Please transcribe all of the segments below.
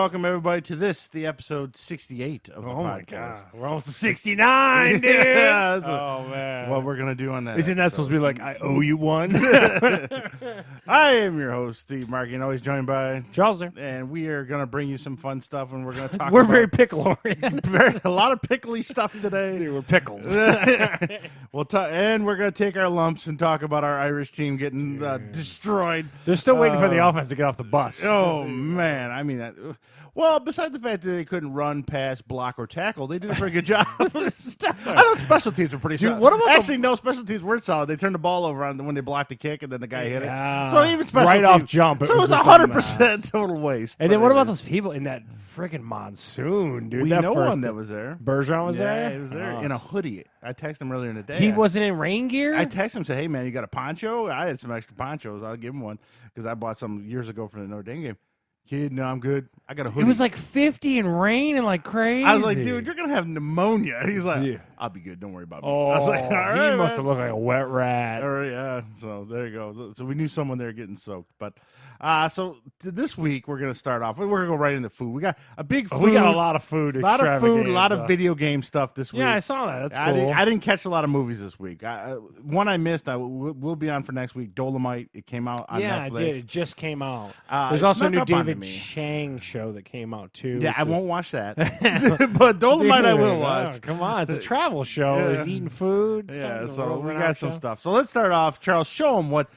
welcome everybody to the episode 68 of the podcast. Oh my god, we're almost to 69, dude. Yeah, oh man, what we're gonna do on that? Isn't that supposed to be like I owe you one? I am your host, Steve Markey, and always joined by Charles there. And we are gonna bring you some fun stuff, and we're gonna talk. We're about very pickle oriented. a lot of pickly stuff today. Dude, we're pickles. And we're gonna take our lumps and talk about our Irish team getting destroyed. They're still waiting for the offense to get off the bus. Oh man, I mean that. Well, besides the fact that they couldn't run, pass, block, or tackle, they did a pretty good job. I know special teams were pretty solid. What about Actually, no, special teams were solid. They turned the ball over on when they blocked the kick, and then the guy hit it. So even special right teams, off jump. So it was 100% total waste. And then what about those people in that friggin' monsoon, dude? We that know first one that was there. Bergeron was there? Yeah, he was there in a hoodie. I texted him earlier in the day. He wasn't in rain gear? I texted him, said, hey, man, you got a poncho? I had some extra ponchos. I'll give him one because I bought some years ago for the Notre Dame game. Kid, no, I'm good. I got a hoodie. It was like 50 and rain and like crazy. I was like, dude, you're going to have pneumonia. He's like, I'll be good. Don't worry about me. Oh, I was like, all right, he must have looked like a wet rat. All right, yeah. So there you go. So we knew someone there getting soaked. But so this week, we're going to start off. We're going to go right into food. We got a big food. We got a lot of food. A lot of food, a lot of video game stuff this week. Yeah, I saw that. That's cool. I didn't catch a lot of movies this week. One I missed. We'll be on for next week. Dolomite. It came out on Netflix. Yeah, it did. It just came out. it There's also a snuck new up onto David me. Chang show that came out too. Yeah, I won't watch that. But Dolomite I will watch. Oh, come on, it's a travel show. Yeah. He's eating food. Yeah, so we got some stuff. So let's start off. Charles, show them what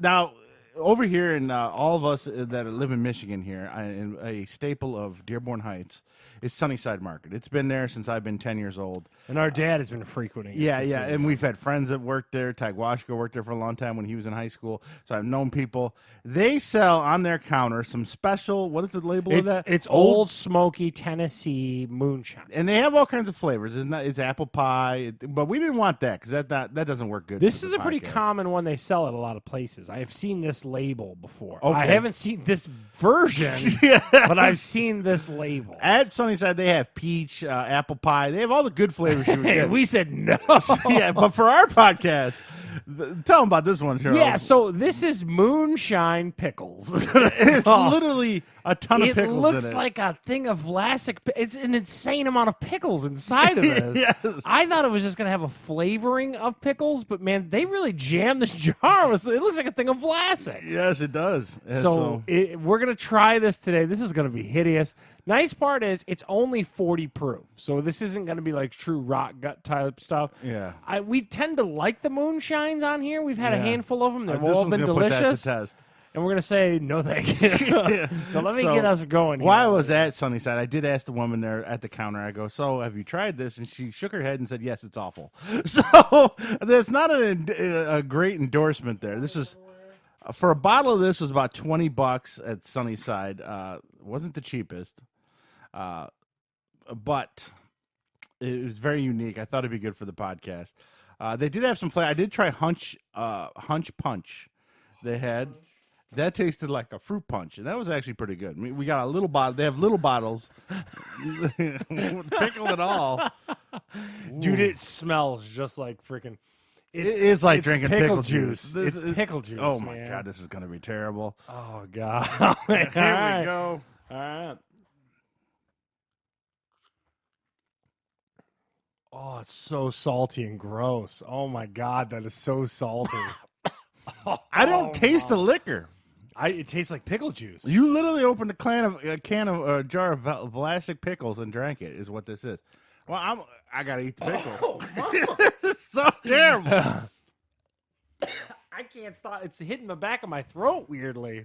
now. Over here, and all of us that live in Michigan here, a staple of Dearborn Heights is Sunnyside Market. It's been there since I've been 10 years old. And our dad has been frequenting it. Yeah, and we've had friends that worked there. Tagwashko worked there for a long time when he was in high school, so I've known people. They sell on their counter some special, what is the label of that? It's Old Smoky Tennessee Moonshine. And they have all kinds of flavors. It's apple pie, but we didn't want that because that doesn't work good. This is a pretty common one they sell at a lot of places. I have seen this label before. Okay. I haven't seen this version, but I've seen this label. At Sunnyside, they have peach, apple pie. They have all the good flavors you would Hey, get. we said no. Yeah, but for our podcast, tell them about this one, Charles. Yeah, so this is Moonshine Pickles. It's literally a ton of pickles in it. It looks like a thing of Vlasic. It's an insane amount of pickles inside of this. Yes. I thought it was just going to have a flavoring of pickles, but man, they really jammed this jar. It looks like a thing of Vlasic. Yes, it does. So we're going to try this today. This is going to be hideous. Nice part is it's only 40 proof, so this isn't going to be like true rock gut type stuff. Yeah. We tend to like the moonshines on here. We've had a handful of them. They've this all one's been gonna put that to delicious. test. And we're going to say, no thank you. So let me get us going here. While I was at Sunnyside, I did ask the woman there at the counter, I go, so have you tried this? And she shook her head and said, yes, it's awful. So that's not a great endorsement there. This is, for a bottle of this, was about $20 at Sunnyside. Wasn't the cheapest, but it was very unique. I thought it'd be good for the podcast. They did have some flavor. I did try Hunch Punch. They had... That tasted like a fruit punch, and that was actually pretty good. I mean, we got a little bottle. They have little bottles, pickled and all. Dude, it smells just like freaking... It is like it's drinking pickle juice. It's pickle juice, Oh, my man. God, this is going to be terrible. Oh, God. Here we go. All right. Oh, it's so salty and gross. Oh, my God, that is so salty. I don't taste the liquor. It tastes like pickle juice. You literally opened a jar of Vlasic pickles and drank it. Is what this is. Well, I gotta eat the pickle. This is so terrible. I can't stop. It's hitting the back of my throat weirdly.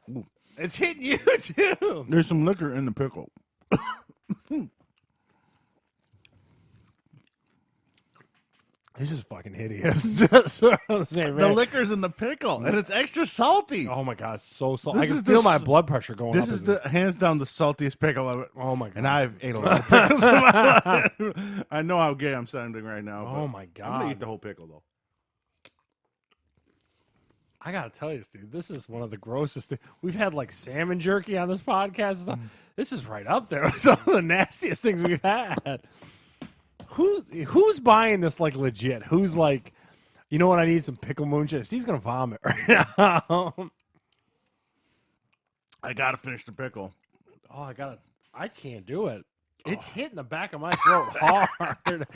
Ooh. It's hitting you too. There's some liquor in the pickle. This is fucking hideous. Just the liquor's in the pickle, and it's extra salty. Oh my God, so salty! I can feel my blood pressure going up. This is hands down the saltiest pickle of it. Oh my God! And I've ate a lot of pickles in my life. I know how gay I'm sounding right now. Oh my God! I'm gonna eat the whole pickle though. I gotta tell you, dude, this is one of the grossest things. We've had like salmon jerky on this podcast. This is right up there with some of the nastiest things we've had. Who's buying this like legit? Who's like, you know what? I need some pickle moonshine. He's gonna vomit right now. I gotta finish the pickle. Oh, I can't do it. It's hitting the back of my throat hard.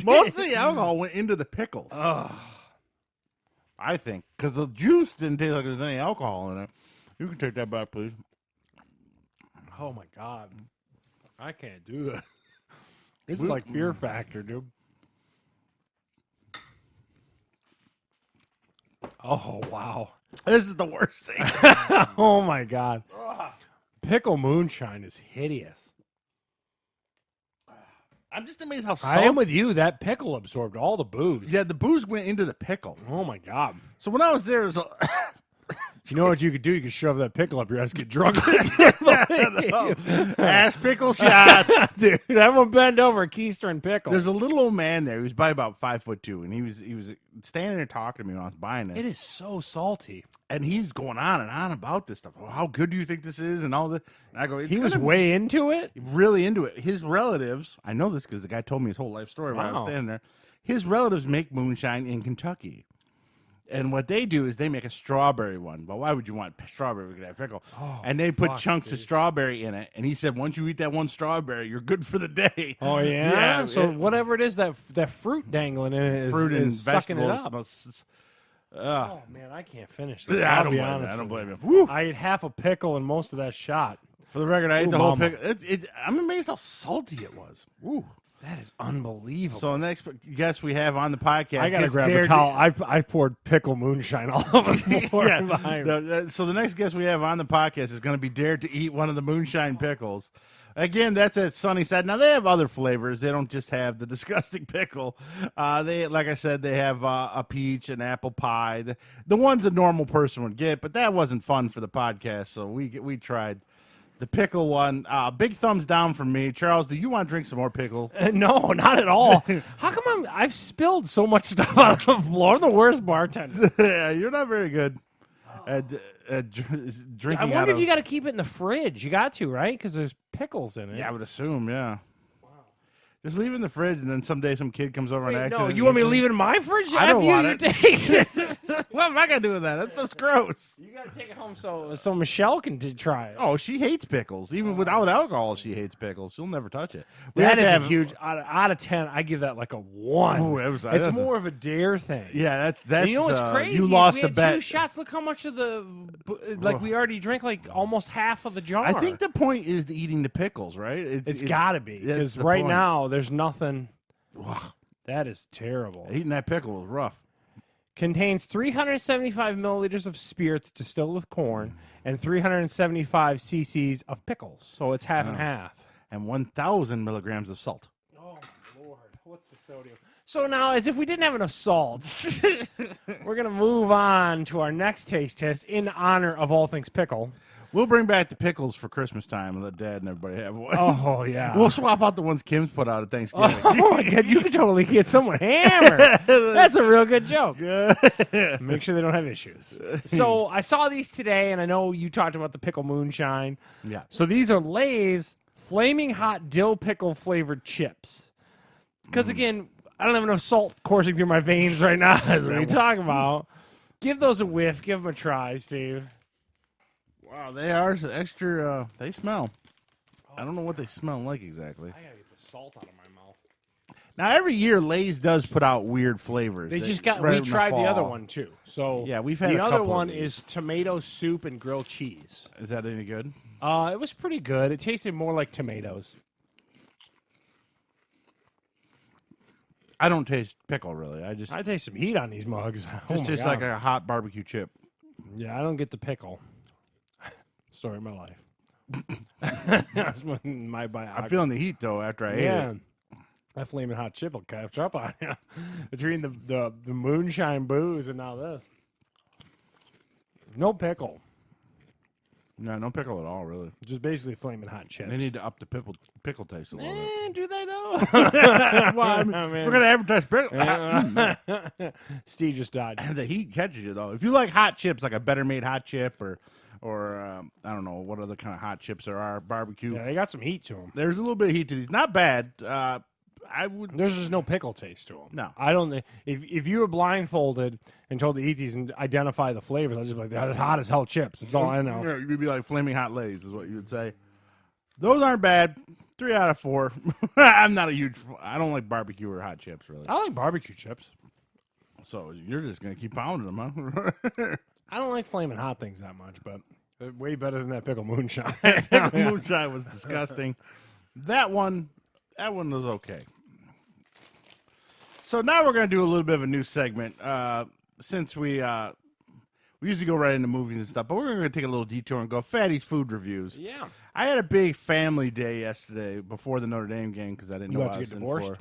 Most of the alcohol went into the pickles. Ugh. I think. Because the juice didn't taste like there's any alcohol in it. You can take that back, please. Oh, my God. I can't do that. This is like Fear Factor, dude. Oh, wow. This is the worst thing. Oh, my God. Pickle Moonshine is hideous. I'm just amazed how I am with you. That pickle absorbed all the booze. Yeah, the booze went into the pickle. Oh, my God. So when I was there, it was You know what you could do? You could shove that pickle up your ass, get drunk. ass pickle shots. Dude, everyone bend over, keister and pickle. There's a little old man there. He was by about 5'2", and he was standing there talking to me when I was buying this. It is so salty. And he's going on and on about this stuff. Oh, how good do you think this is? And all this. And I go, He was way into it? really into it. His relatives, I know this because the guy told me his whole life story while I was Wow. standing there. His relatives make moonshine in Kentucky. And what they do is they make a strawberry one. But why would you want strawberry with that pickle? And they put fuck, chunks of dude. strawberry in it. And he said, once you eat that one strawberry, you're good for the day. Oh, yeah? So it- whatever it is, that fruit dangling in it is, fruit and is sucking it vegetables. up. Oh, man, I can't finish this. I I'll don't be blame you. honest. I don't with blame you. you. Woo. I ate half a pickle and most of that shot. For the record, I ate Ooh, the whole mama. pickle. I'm amazed how salty it was. Ooh. That is unbelievable. So the next guest we have on the podcast, I gotta gets grab a dared to- towel. I poured pickle moonshine all over the floor. Yeah. behind me. So the next guest we have on the podcast is going to be dared to eat one of the moonshine pickles. Again, that's at Sunnyside. Now they have other flavors. They don't just have the disgusting pickle. They, like I said, they have a peach and apple pie. The ones a normal person would get, but that wasn't fun for the podcast. So we tried the pickle one. Big thumbs down from me. Charles, do you want to drink some more pickle? No, not at all. How come I've spilled so much stuff out of the floor? I'm the worst bartender. Yeah, you're not very good at drinking. I wonder out if of, you got to keep it in the fridge. You got to, right? Because there's pickles in it. Yeah, I would assume. Yeah. Just leave it in the fridge, and then someday some kid comes over and Wait, accident. no, you want me to leave it in my fridge? I don't F you, want you it. taste it. What am I gonna do with that? That stuff's gross. You got to take it home so Michelle can try it. Oh, she hates pickles. Even without alcohol, she hates pickles. She'll never touch it. We That had to is a have- huge out of 10. I give that like a 1. Ooh, it's that's more of a dare thing. Yeah, that's. And you know what's crazy? You is lost we the had bet. 2 shots. Look how much of the we already drank like almost half of the jar. I think the point is eating the pickles, right? it's got to be that's because the right point. now there's nothing. That is terrible. Eating that pickle was rough. Contains 375 milliliters of spirits distilled with corn and 375 cc's of pickles. So it's half and half. And 1,000 milligrams of salt. Oh, my Lord. What's the sodium? So now, as if we didn't have enough salt, we're going to move on to our next taste test in honor of all things pickle. We'll bring back the pickles for Christmas time and let Dad and everybody have one. Oh, yeah. We'll swap out the ones Kim's put out at Thanksgiving. Oh, my God. You could totally get someone hammered. That's a real good joke. Make sure they don't have issues. So I saw these today, and I know you talked about the Pickle Moonshine. Yeah. So these are Lay's Flaming Hot Dill Pickle Flavored Chips. Because, again, I don't have enough salt coursing through my veins right now as we talk about. Give those a whiff. Give them a try, Steve. Wow, they are extra. They smell. I don't know what they smell like exactly. I gotta get the salt out of my mouth. Now, every year, Lay's does put out weird flavors. They just got. right We in tried the other fall. one too. So Yeah, we've had the a other couple of one these. is tomato soup and grilled cheese. Is that any good? It was pretty good. It tasted more like tomatoes. I don't taste pickle really. I taste some heat on these mugs. just like a hot barbecue chip. Yeah, I don't get the pickle. Story of my life. That's my biography. I'm feeling the heat though after I ate Yeah. it. That flaming hot chip will catch up on you. Between the moonshine booze and now this. No pickle. No, no pickle at all, really. Just basically flaming hot chips. They need to up the pickle taste a little bit. Do they know? Well, I mean, we're gonna advertise pickle. Steve just died. The heat catches you though. If you like hot chips, like a better made hot chip, or I don't know what other kind of hot chips there are, barbecue. Yeah, they got some heat to them. There's a little bit of heat to these. Not bad. I would. There's just no pickle taste to them. No. I don't. If you were blindfolded and told to eat these and identify the flavors, I'd just be like, they're hot as hell chips. That's all I know. Yeah, you'd be like flaming hot Lays, is what you would say. Those aren't bad. 3 out of 4. I'm not a huge. I don't like barbecue or hot chips really. I like barbecue chips. So you're just gonna keep pounding them, huh? I don't like flaming hot things that much, but they're way better than that pickle moonshine. Pickle Moonshine was disgusting. That one was okay. So now we're gonna do a little bit of a new segment. Since we usually go right into movies and stuff, but we're gonna take a little detour and go Fatty's food reviews. Yeah. I had a big family day yesterday before the Notre Dame game because I didn't know You what have I to was get in divorced? for.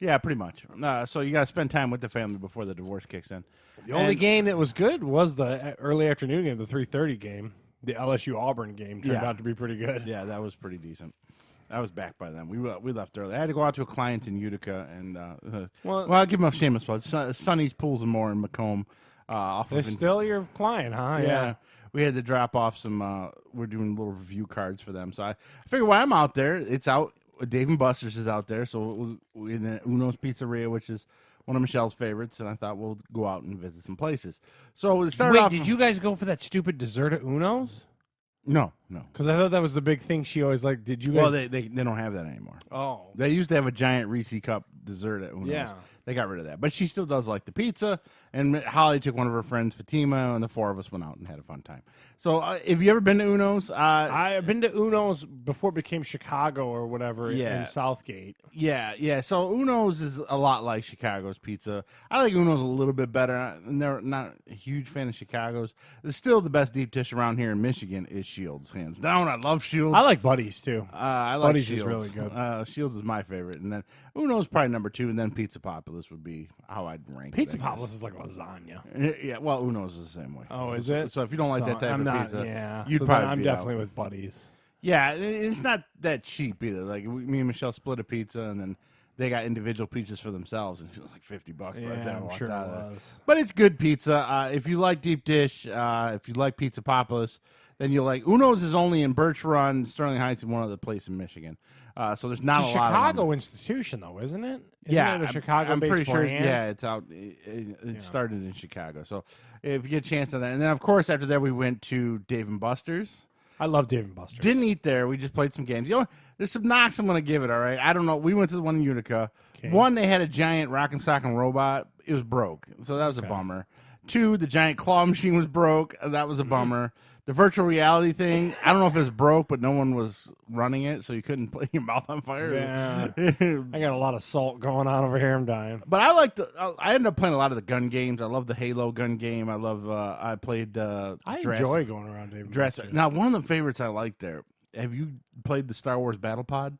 Yeah, pretty much. So you got to spend time with the family before the divorce kicks in. The only game that was good was the early afternoon game, the 3:30 game. The LSU Auburn game turned out to be pretty good. Yeah, that was pretty decent. I was back by then. We left early. I had to go out to a client in Utica, and well, I'll give him a shameless plug. Sonny's Pools and More in Macomb. It's still your client, huh? Yeah. We had to drop off some. We're doing little review cards for them, so I figured while I'm out there, it's out. Dave and Buster's is out there, so we're in Uno's Pizzeria, which is one of Michelle's favorites, and I thought we'll go out and visit some places. So it started off. Wait, did you guys go for that stupid dessert at Uno's? No. Because I thought that was the big thing she always liked. Did you guys? Well, they don't have that anymore. Oh. They used to have a giant Reese cup dessert at Uno's. Yeah. They got rid of that. But she still does like the pizza. And Holly took one of her friends, Fatima, and the 4 of us went out and had a fun time. So have you ever been to Uno's? I've been to Uno's before it became Chicago or whatever in Southgate. Yeah. So Uno's is a lot like Chicago's pizza. I like Uno's a little bit better. And they're not a huge fan of Chicago's. It's still the best deep dish around here in Michigan is Shields, hands down. I love Shields. I like Buddy's, too. I like Buddy's Shields. is really good. Shields is my favorite. And then Uno's probably number 2, and then Pizza Populous would be how I'd rank it, Pizza I guess. Populous is like lasagna. Yeah, well, Uno's is the same way. Oh, is So- it? So if you don't like that type I'm of not, pizza, yeah. you'd So probably then I'm be definitely out. with Buddy's. Yeah, it's not that cheap either. Like me and Michelle split a pizza, and then they got individual pizzas for themselves, and it was like $50 right Yeah, there. I'm Walked sure out it of there. was. But it's good pizza. If you like deep dish, if you like Pizza Populous, then you'll like Uno's is only in Birch Run, Sterling Heights, and one other place in Michigan. So there's not It's a a lot of them. Chicago institution, though, isn't it? Isn't Yeah, it a Chicago I'm pretty sure. brand? Yeah, it's out. It started in Chicago. So if you get a chance on that, and then of course after that we went to Dave and Buster's. I love Dave and Buster's. Didn't eat there. We just played some games. You know, there's some knocks I'm going to give it. All right. I don't know. We went to the one in Utica. Okay. 1, they had a giant Rock'em Sock'em robot. It was broke, so that was a bummer. 2, the giant claw machine was broke. That was a bummer. The virtual reality thing, I don't know if it was broke, but no one was running it, so you couldn't put your mouth on fire. Yeah. I got a lot of salt going on over here. I'm dying. But I ended up playing a lot of the gun games. I love the Halo gun game. I played I Jurassic- enjoy going around Dave and Jurassic. Buster's. Now, one of the favorites I like there, have you played the Star Wars Battle Pod?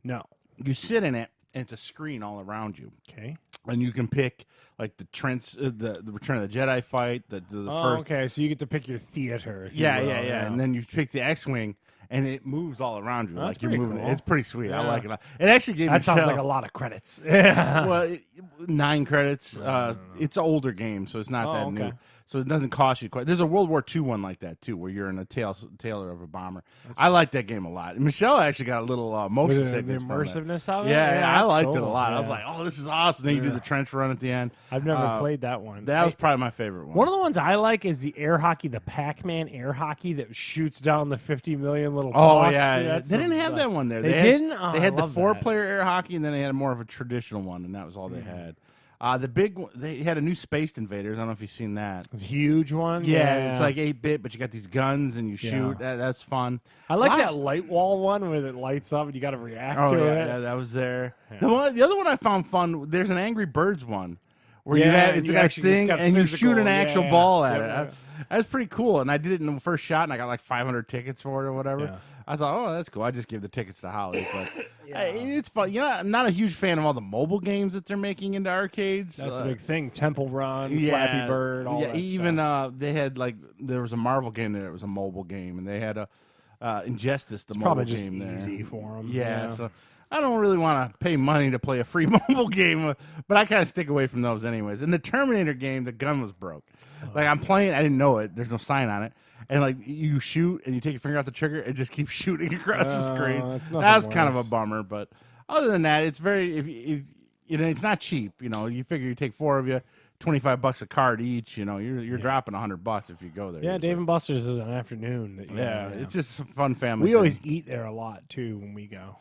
No. You sit in it, and it's a screen all around you. Okay. And you can pick like the Return of the Jedi fight, the first. Okay, so you get to pick your theater. if you Yeah, will, yeah. And then you pick the X-wing, and it moves all around you. That's Like you're pretty moving. cool. It's pretty sweet. I Yeah. like it. It actually gave That sounds Michelle- like a lot of credits. Yeah. Well, 9 credits. It's an older game, so it's not that new. okay. So it doesn't cost you quite. There's a World War II one like that too, where you're in a tailor of a bomber. I like that game a lot. And Michelle actually got a little motion The sickness from it. immersiveness of it? Yeah, I that's liked it a cool. lot. I was Yeah. like, oh, this is awesome. Then you do the trench run at the end. I've never played that one. That was probably my favorite one. One of the ones I like is the air hockey, the Pac-Man air hockey that shoots down the 50 million little Oh pucks. yeah, Dude, yeah. that's They didn't some- have that one there. They had, didn't? Oh, they had I the love 4-player air hockey, and then they had more of a traditional one, and that was all they had. The big one, they had a new Space Invaders. I don't know if you've seen that. It's a huge one. Yeah, it's like 8-bit, but you got these guns and you shoot. That's fun. I like that light wall one where it lights up and you got to react Oh to yeah, it. yeah, that was there. The other one I found fun. There's an Angry Birds one where you Yeah, have and it's you got a actually- it's thing got and you physical, shoot an actual yeah. ball at Yeah. it. That's pretty cool. And I did it in the first shot, and I got like 500 tickets for it or whatever. Yeah. I thought, oh, that's cool. I just give the tickets to Holly, but it's fun. You know, I'm not a huge fan of all the mobile games that they're making into arcades. That's a big thing. Temple Run, Flappy Bird, all that even stuff. they had like there was a Marvel game there. It was a mobile game, and they had a Injustice, the mobile probably just game there. easy for 'em, Yeah, yeah. so I don't really want to pay money to play a free mobile game, but I kind of stick away from those anyways. In the Terminator game, the gun was broke. Like I'm playing, I didn't know it. There's no sign on it. And like you shoot and you take your finger off the trigger, it just keeps shooting across the screen. that's nothing That was kind of a worse. bummer, but other than that, it's very if you know it's not cheap. You know, you figure you take 4 of you, $25 a card each. You're dropping $100 if you go there. Yeah, Dave and Buster's is an afternoon. It's just a fun family. We thing. always eat there a lot too when we go.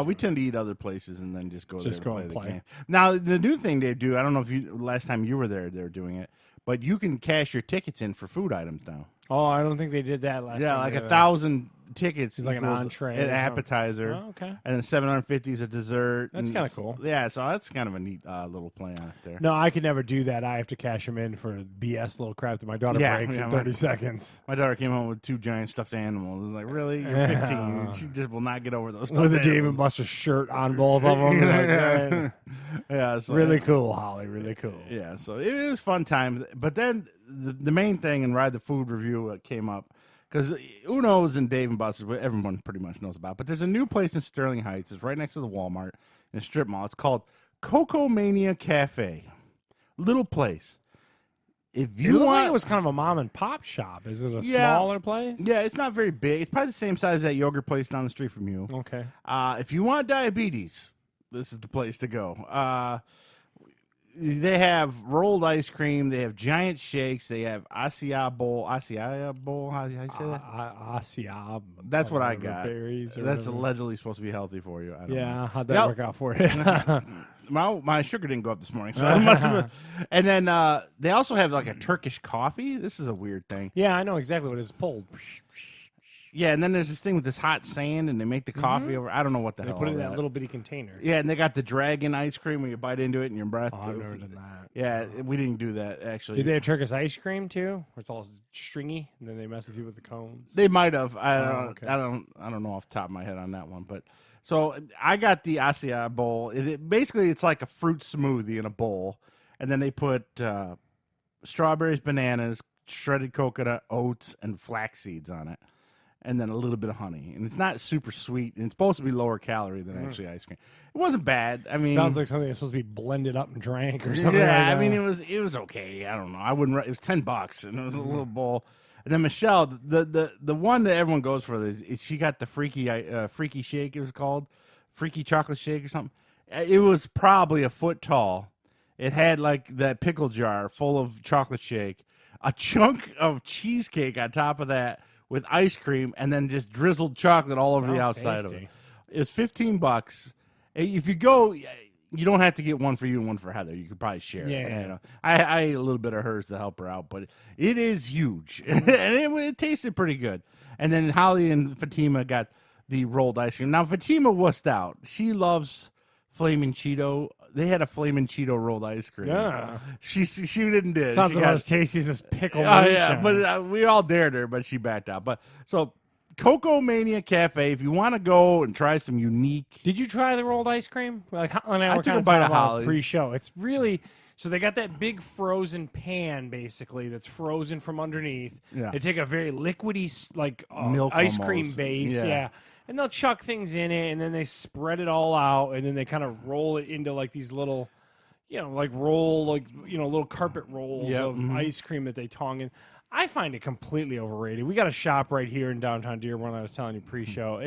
We tend to eat other places and then just go there and play the game. Now, the new thing they do, I don't know if last time you were there, they were doing it, but you can cash your tickets in for food items now. Oh, I don't think they did that last time. Yeah, like 1,000 tickets. It's like an entree. An appetizer. Oh, okay. And then 750 is a dessert. That's kind of cool. Yeah, so that's kind of a neat little play on it there. No, I could never do that. I have to cash them in for BS little crap that my daughter breaks in 30 seconds. My daughter came home with 2 giant stuffed animals. I was like, really? You're 15. She just will not get over those stuffed with a animals. Dave and Buster's shirt on both of them. Yeah, so really cool, Holly. Really cool. Yeah, so it was a fun time. But then the main thing in Ride the Food review came up. Because Uno's and Dave and Buster's, everyone pretty much knows about. But there's a new place in Sterling Heights. It's right next to the Walmart in a strip mall. It's called Choco Mania Cafe. Little place. If you want, like it was kind of a mom and pop shop. Is it a smaller place? Yeah, it's not very big. It's probably the same size as that yogurt place down the street from you. Okay. If you want diabetes, this is the place to go. They have rolled ice cream. They have giant shakes. They have Acai bowl. How do you say that? Acai. That's what I got. Berries. That's allegedly supposed to be healthy for you. I don't know. How'd that work out for you? My sugar didn't go up this morning, so I must have. And then they also have like a Turkish coffee. This is a weird thing. Yeah, I know exactly what it is. Pulled. Yeah, and then there's this thing with this hot sand, and they make the coffee over. I don't know what the hell. They put it in that little bitty container. Yeah, and they got the dragon ice cream where you bite into it and your breath. Oh, I've never done that. Yeah, we didn't do that actually. Did they have Turkish ice cream too? Where it's all stringy, and then they mess with you with the cones. They might have. I don't know off the top of my head on that one, but so I got the Acai bowl. Basically it's like a fruit smoothie in a bowl, and then they put strawberries, bananas, shredded coconut, oats, and flax seeds on it. And then a little bit of honey. And it's not super sweet. And it's supposed to be lower calorie than actually ice cream. It wasn't bad. I mean, sounds like something that's supposed to be blended up and drank or something. Yeah, like I mean, it was okay. I don't know. I wouldn't. It was $10, and it was a little bowl. And then Michelle, the one that everyone goes for, is she got the freaky shake. It was called freaky chocolate shake or something. It was probably a foot tall. It had like that pickle jar full of chocolate shake, a chunk of cheesecake on top of that, with ice cream, and then just drizzled chocolate all over the outside of it. It's $15. If you go, you don't have to get one for you and one for Heather. You could probably share. Yeah. I ate a little bit of hers to help her out, but it is huge, and it tasted pretty good. And then Holly and Fatima got the rolled ice cream. Now Fatima wussed out. She loves Flamin' Cheeto. They had a Flamin' Cheeto rolled ice cream. Yeah. She didn't do it. Sounds about as tasty as this pickle Oh, moonshine. yeah, but we all dared her, but she backed out. But so Choco Mania Cafe, if you want to go and try some unique. Did you try the rolled ice cream? Like Holly and I were took kind a of bite talking of about Holly's. pre-show. It's really so they got that big frozen pan basically that's frozen from underneath. Yeah. They take a very liquidy like Milk ice almost. cream base, Yeah. and they'll chuck things in it, and then they spread it all out, and then they kind of roll it into like these little. Little carpet rolls of ice cream that they tong in. I find it completely overrated. We got a shop right here in downtown Dearborn. I was telling you pre-show.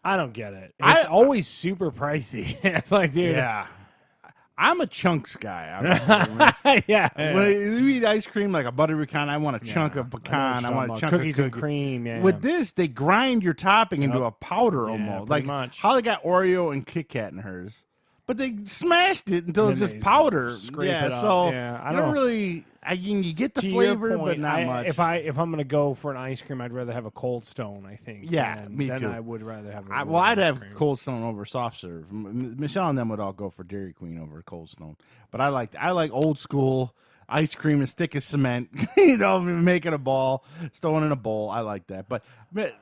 I don't get it. It's always super pricey. It's like, dude. Yeah. I'm a chunks guy. Obviously. Yeah. When you eat ice cream like a buttery pecan, I want a chunk of pecan. I want a chunk cookies of and cream. Yeah. With this, they grind your topping into a powder almost. pretty Like much. Holly got Oreo and Kit Kat in hers. But they smashed it until it's just powder. scrape Yeah, it up. so Yeah, I you don't don't know. really. You get the To flavor, your but point, not much. If I'm gonna go for an ice cream, I'd rather have a Cold Stone. I think. Yeah, me then too. I would rather have. I'd ice have cream. Cold Stone over soft serve. Michelle and them would all go for Dairy Queen over Cold Stone. But I like old school ice cream as thick as cement. Making a ball, stone in a bowl. I like that. But It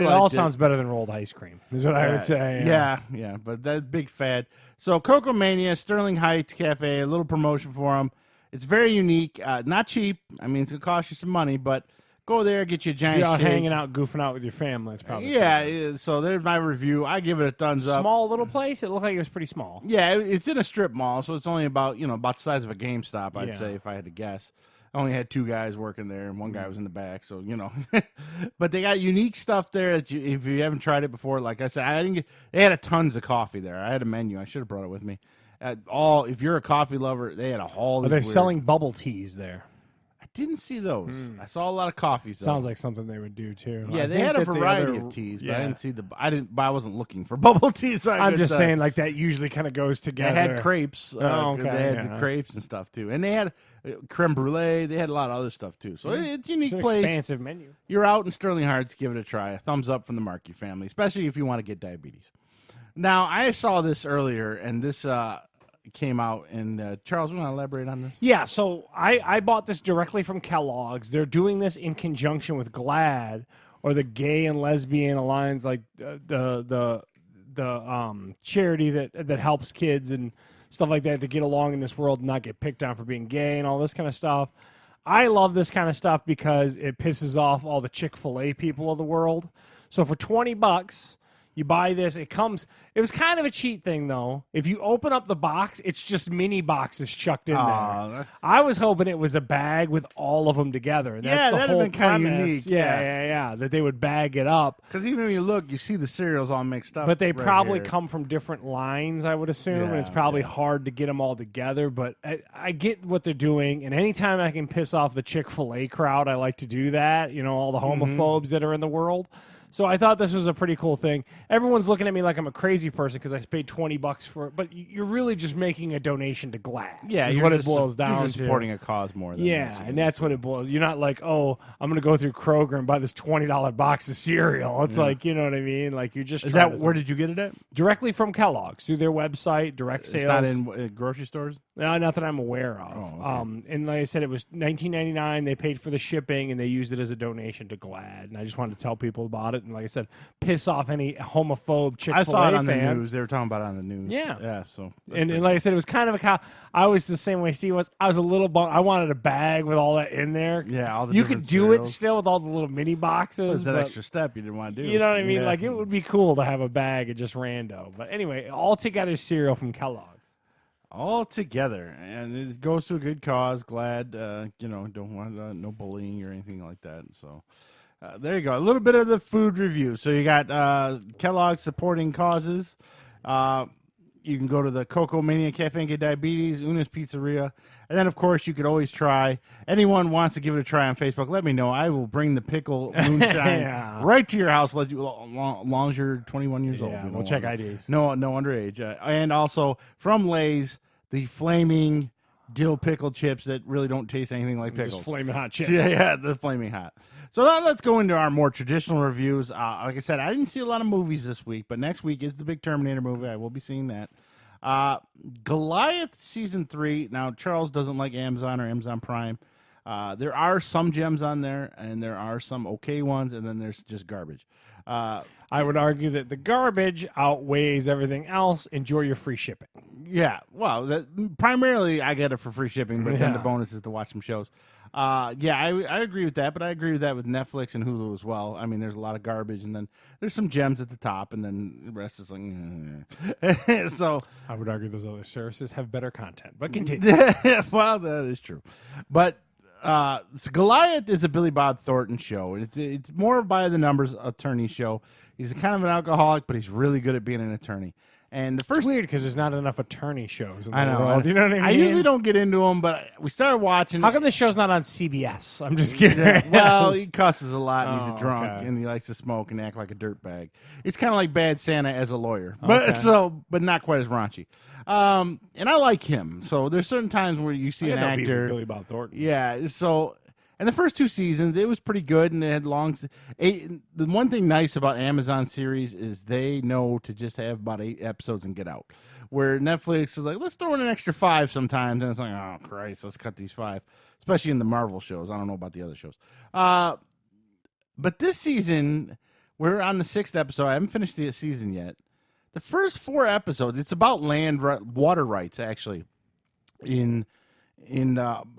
all sounds better than rolled ice cream. Is what I would say. Yeah. But that's big fad. So Choco Mania, Sterling Heights Cafe, a little promotion for them. It's very unique, not cheap. I mean, it's gonna cost you some money, but go there, get you a giant. You're out shake. hanging out, goofing out with your family. It's probably Yeah. So there's my review. I give it a thumbs up. small little place. It looked like it was pretty small. Yeah, it's in a strip mall, so it's only about the size of a GameStop, I'd Yeah. say, if I had to guess. I only had 2 guys working there, and one guy was in the back, so But they got unique stuff there that if you haven't tried it before, like I said, they had tons of coffee there. I had a menu. I should have brought it with me. If you're a coffee lover, they had a haul. Are they selling bubble teas there? I didn't see those. I saw a lot of coffees. Sounds like something they would do too. Yeah, I they think had a that the variety other- of teas, but yeah. I didn't see the. But I wasn't looking for bubble teas. So I'm just saying, like that usually kind of goes They together. had crepes. Okay, they had the yeah. crepes and stuff too, and they had creme brulee. They had a lot of other stuff too. So it's a unique It's an place. expansive menu. You're out in Sterling Heights, give it a try. A thumbs up from the Markey family, especially if you want to get diabetes. Now, I saw this earlier, and this came out. And Charles, you want to elaborate on this? Yeah, so I bought this directly from Kellogg's. They're doing this in conjunction with GLAAD, or the Gay and Lesbian Alliance, like the charity that helps kids and stuff like that to get along in this world and not get picked on for being gay and all this kind of stuff. I love this kind of stuff because it pisses off all the Chick-fil-A people of the world. So for $20, you buy this. It was kind of a cheat thing, though. If you open up the box, it's just mini boxes chucked in there. I was hoping it was a bag with all of them together. And that's the that'd have whole been kinda premise. unique, Yeah. That they would bag it up. Because even when you look, you see the cereals all mixed up. But they right probably here. come from different lines, I would assume, and it's Yeah, probably hard to get them all together. But I get what they're doing, and anytime I can piss off the Chick-fil-A crowd, I like to do that. You know, all the homophobes that are in the world. So I thought this was a pretty cool thing. Everyone's looking at me like I'm a crazy person because I paid $20 for it, but you're really just making a donation to GLAAD. Yeah, is you're what just, it boils down you're just to. supporting a cause more than Yeah, and that's what it boils. You're not like, oh, I'm going to go through Kroger and buy this $20 box of cereal. It's like, you know what I mean? Like you're just Is trying that to- where did you get it at? directly from Kellogg's through their website, direct sales. It's not in grocery stores. No, not that I'm aware of. Oh, okay. And like I said, it was $19.99. They paid for the shipping, and they used it as a donation to GLAAD. And I just wanted to tell people about it. And like I said, piss off any homophobe Chick-fil-A I saw it on fans. the news. They were talking about it on the news. Yeah. Yeah. So And like I said, it was kind of a cow. I was the same way Steve was. I was a little bummed. I wanted a bag with all that in there. Yeah, all the you could different do it cereals. still with all the little mini boxes. It's that but- extra step you didn't want to do. You know what I mean? Yeah. Like it would be cool to have a bag of just rando. But anyway, all together cereal from Kellogg's. all together, and it goes to a good cause. Glad, don't want no bullying or anything like that. So there you go. A little bit of the food review. So you got Kellogg supporting causes. You can go to the Coco Mania Cafe and get diabetes, Una's Pizzeria. And then, of course, you could always try. Anyone wants to give it a try on Facebook, let me know. I will bring the Pickle Moonshine Yeah. right to your house, let you, long as you're 21 years old. Yeah, You we'll know, check IDs. No underage. And also, from Lay's, the flaming dill pickle chips that really don't taste anything like pickles. Just flaming hot chips. Yeah, the flaming hot. So now let's go into our more traditional reviews. Like I said, I didn't see a lot of movies this week, but next week is the big Terminator movie. I will be seeing that. Goliath Season 3. Now, Charles doesn't like Amazon or Amazon Prime. There are some gems on there, and there are some okay ones, and then there's just garbage. I would argue that the garbage outweighs everything else. Enjoy your free shipping. Yeah, well, primarily I get it for free shipping, but then the Yeah. bonus is to watch some shows. Yeah, I agree with that, but I agree with that with Netflix and Hulu as well. I mean, there's a lot of garbage, and then there's some gems at the top, and then the rest is like, so. I would argue those other services have better content, but continue. Well, that is true, but so Goliath is a Billy Bob Thornton show. It's more by the numbers attorney show. He's kind of an alcoholic, but he's really good at being an attorney. And the first It's weird because there's not enough attorney shows in the I know. world. You know what I mean? I usually don't get into them, but we started watching. How come this show's not on CBS? I'm just kidding. Well, he cusses a lot, and he's Oh, a drunk, okay. and he likes to smoke and act like a dirtbag. It's kind of like Bad Santa as a lawyer, but Okay. but not quite as raunchy. And I like him. So there's certain times where you see I an got no beef with actor. Billy Bob Thornton. Yeah. So, and the first two seasons, it was pretty good, and they had long. The one thing nice about Amazon series is they know to just have about 8 episodes and get out. Where Netflix is like, let's throw in an extra 5 sometimes, and it's like, oh Christ, let's cut these 5. Especially in the Marvel shows. I don't know about the other shows. But this season, we're on the 6th episode. I haven't finished the season yet. The first 4 episodes, it's about water rights actually, in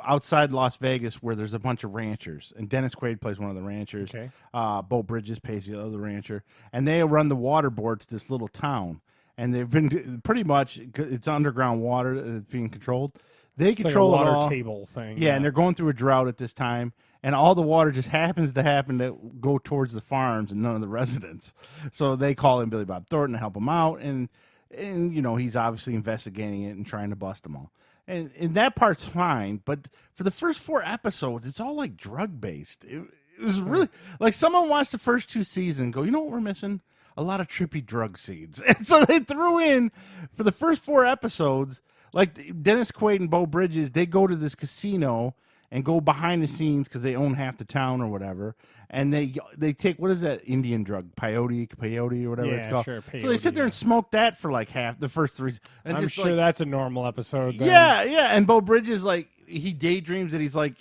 outside Las Vegas, where there's a bunch of ranchers, and Dennis Quaid plays one of the ranchers. Okay. Bo Bridges plays the other rancher, and they run the water board to this little town. And they've been pretty much, it's underground water that's being controlled. They It's control like a it water all. table thing. Yeah, and they're going through a drought at this time, and all the water just happens to go towards the farms and none of the residents. So they call in Billy Bob Thornton to help them out, and and he's obviously investigating it and trying to bust them all. And that part's fine, but for the first 4 episodes, it's all like drug based. It was really like someone watched the first 2 seasons and go, you know what we're missing? A lot of trippy drug scenes. And so they threw in for the first 4 episodes, like Dennis Quaid and Beau Bridges, they go to this casino and go behind the scenes because they own half the town or whatever. And they take, what is that Indian drug? Peyote or whatever it's called. Sure, so they sit there and smoke that for like half the first 3. And I'm just sure that's a normal episode. Then. Yeah. And Beau Bridges, like, he daydreams that he's like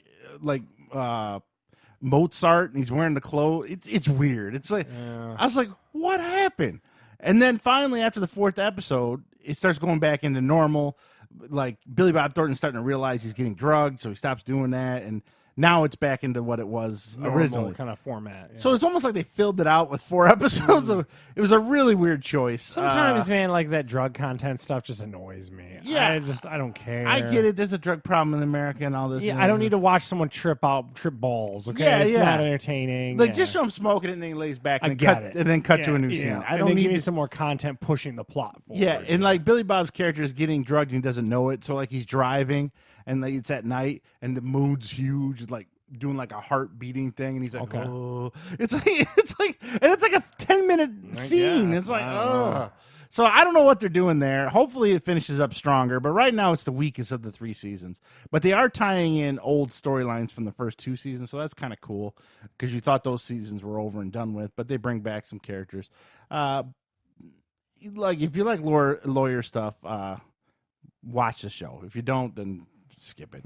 Mozart and he's wearing the clothes. It's weird. It's like, I was like, what happened? And then finally, after the 4th episode, it starts going back into normal. Like, Billy Bob Thornton's starting to realize he's getting drugged, so he stops doing that. And now it's back into what it was normal originally. kind of format. Yeah. So it's almost like they filled it out with 4 episodes. It was a really weird choice. Sometimes, man, like that drug content stuff just annoys me. Yeah. I don't care. I get it. There's a drug problem in America and all this. Yeah, I don't need to watch someone trip balls. Okay, Yeah, it's yeah. not entertaining. Like, just show him smoking it and then he lays back and I then get cut it. and then cut to Yeah, a new yeah. scene. I And don't then need give me to- some more content pushing the plot forward. Yeah, and like Billy Bob's character is getting drugged and he doesn't know it. So like he's driving and like it's at night and the moon's huge, like doing like a heart beating thing, and he's like, Okay. oh, it's like a 10-minute scene. guess. It's like, I don't know. oh. So I don't know what they're doing there. Hopefully it finishes up stronger, but right now it's the weakest of the 3 seasons. But they are tying in old storylines from the first 2 seasons, so that's kind of cool because you thought those seasons were over and done with, but they bring back some characters. Like if you like lawyer stuff, watch the show. If you don't, then skip it.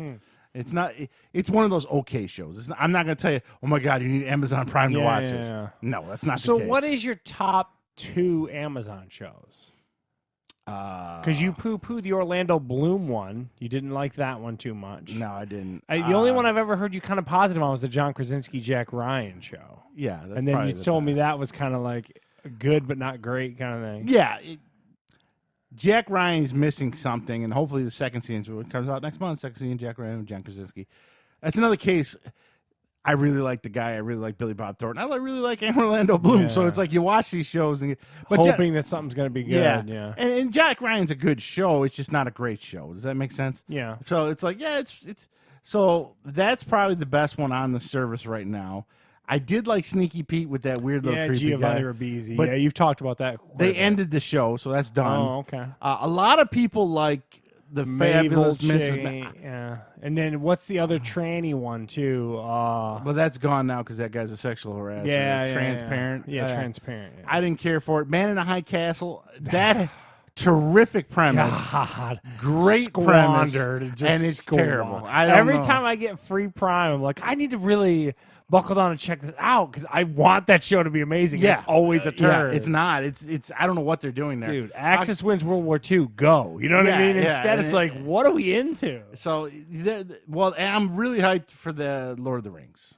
It's not. It's one of those okay shows. I'm not going to tell you, oh my God, you need Amazon Prime to watch this. Yeah. No, that's not So the case. what is your top 2 Amazon shows? Because you poo-pooed the Orlando Bloom one. You didn't like that one too much. No, I didn't. The only one I've ever heard you kind of positive on was the John Krasinski, Jack Ryan show. Yeah, that's And then probably you the told me best. that was kind of like good but not great kind of thing. Yeah, Jack Ryan's missing something, and hopefully the second season comes out next month. Second season, Jack Ryan and John Krasinski. That's another case. I really like the guy. I really like Billy Bob Thornton. I really like Orlando Bloom. So Yeah. it's like you watch these shows, and Hoping that something's going to be good. Yeah. And Jack Ryan's a good show. It's just not a great show. Does that make sense? Yeah. So it's like, yeah, it's so that's probably the best one on the service right now. I did like Sneaky Pete with that weird little creepy Giovanni guy. Ribisi. But Yeah, you've talked about that. quite a They bit. ended the show, so that's done. Oh, okay. A lot of people like the Mabel fabulous Mrs. yeah. And then what's the other tranny one too? Well, that's gone now because that guy's a sexual harasser. Yeah, Transparent. Yeah, transparent. Yeah. I didn't care for it. Man in a High Castle. That terrific premise. God, Great premise, squandered, just and it's squandered. terrible. I don't Every know. time I get free Prime, I'm like, I need to really buckle down and check this out because I want that show to be amazing. Yeah, It's always a turn. Yeah, it's not. It's. I don't know what they're doing there, Dude, Axis wins World War II. Go. You know what I Yeah, mean? yeah, Instead, and it's like, what are we into? So, well, I'm really hyped for the Lord of the Rings.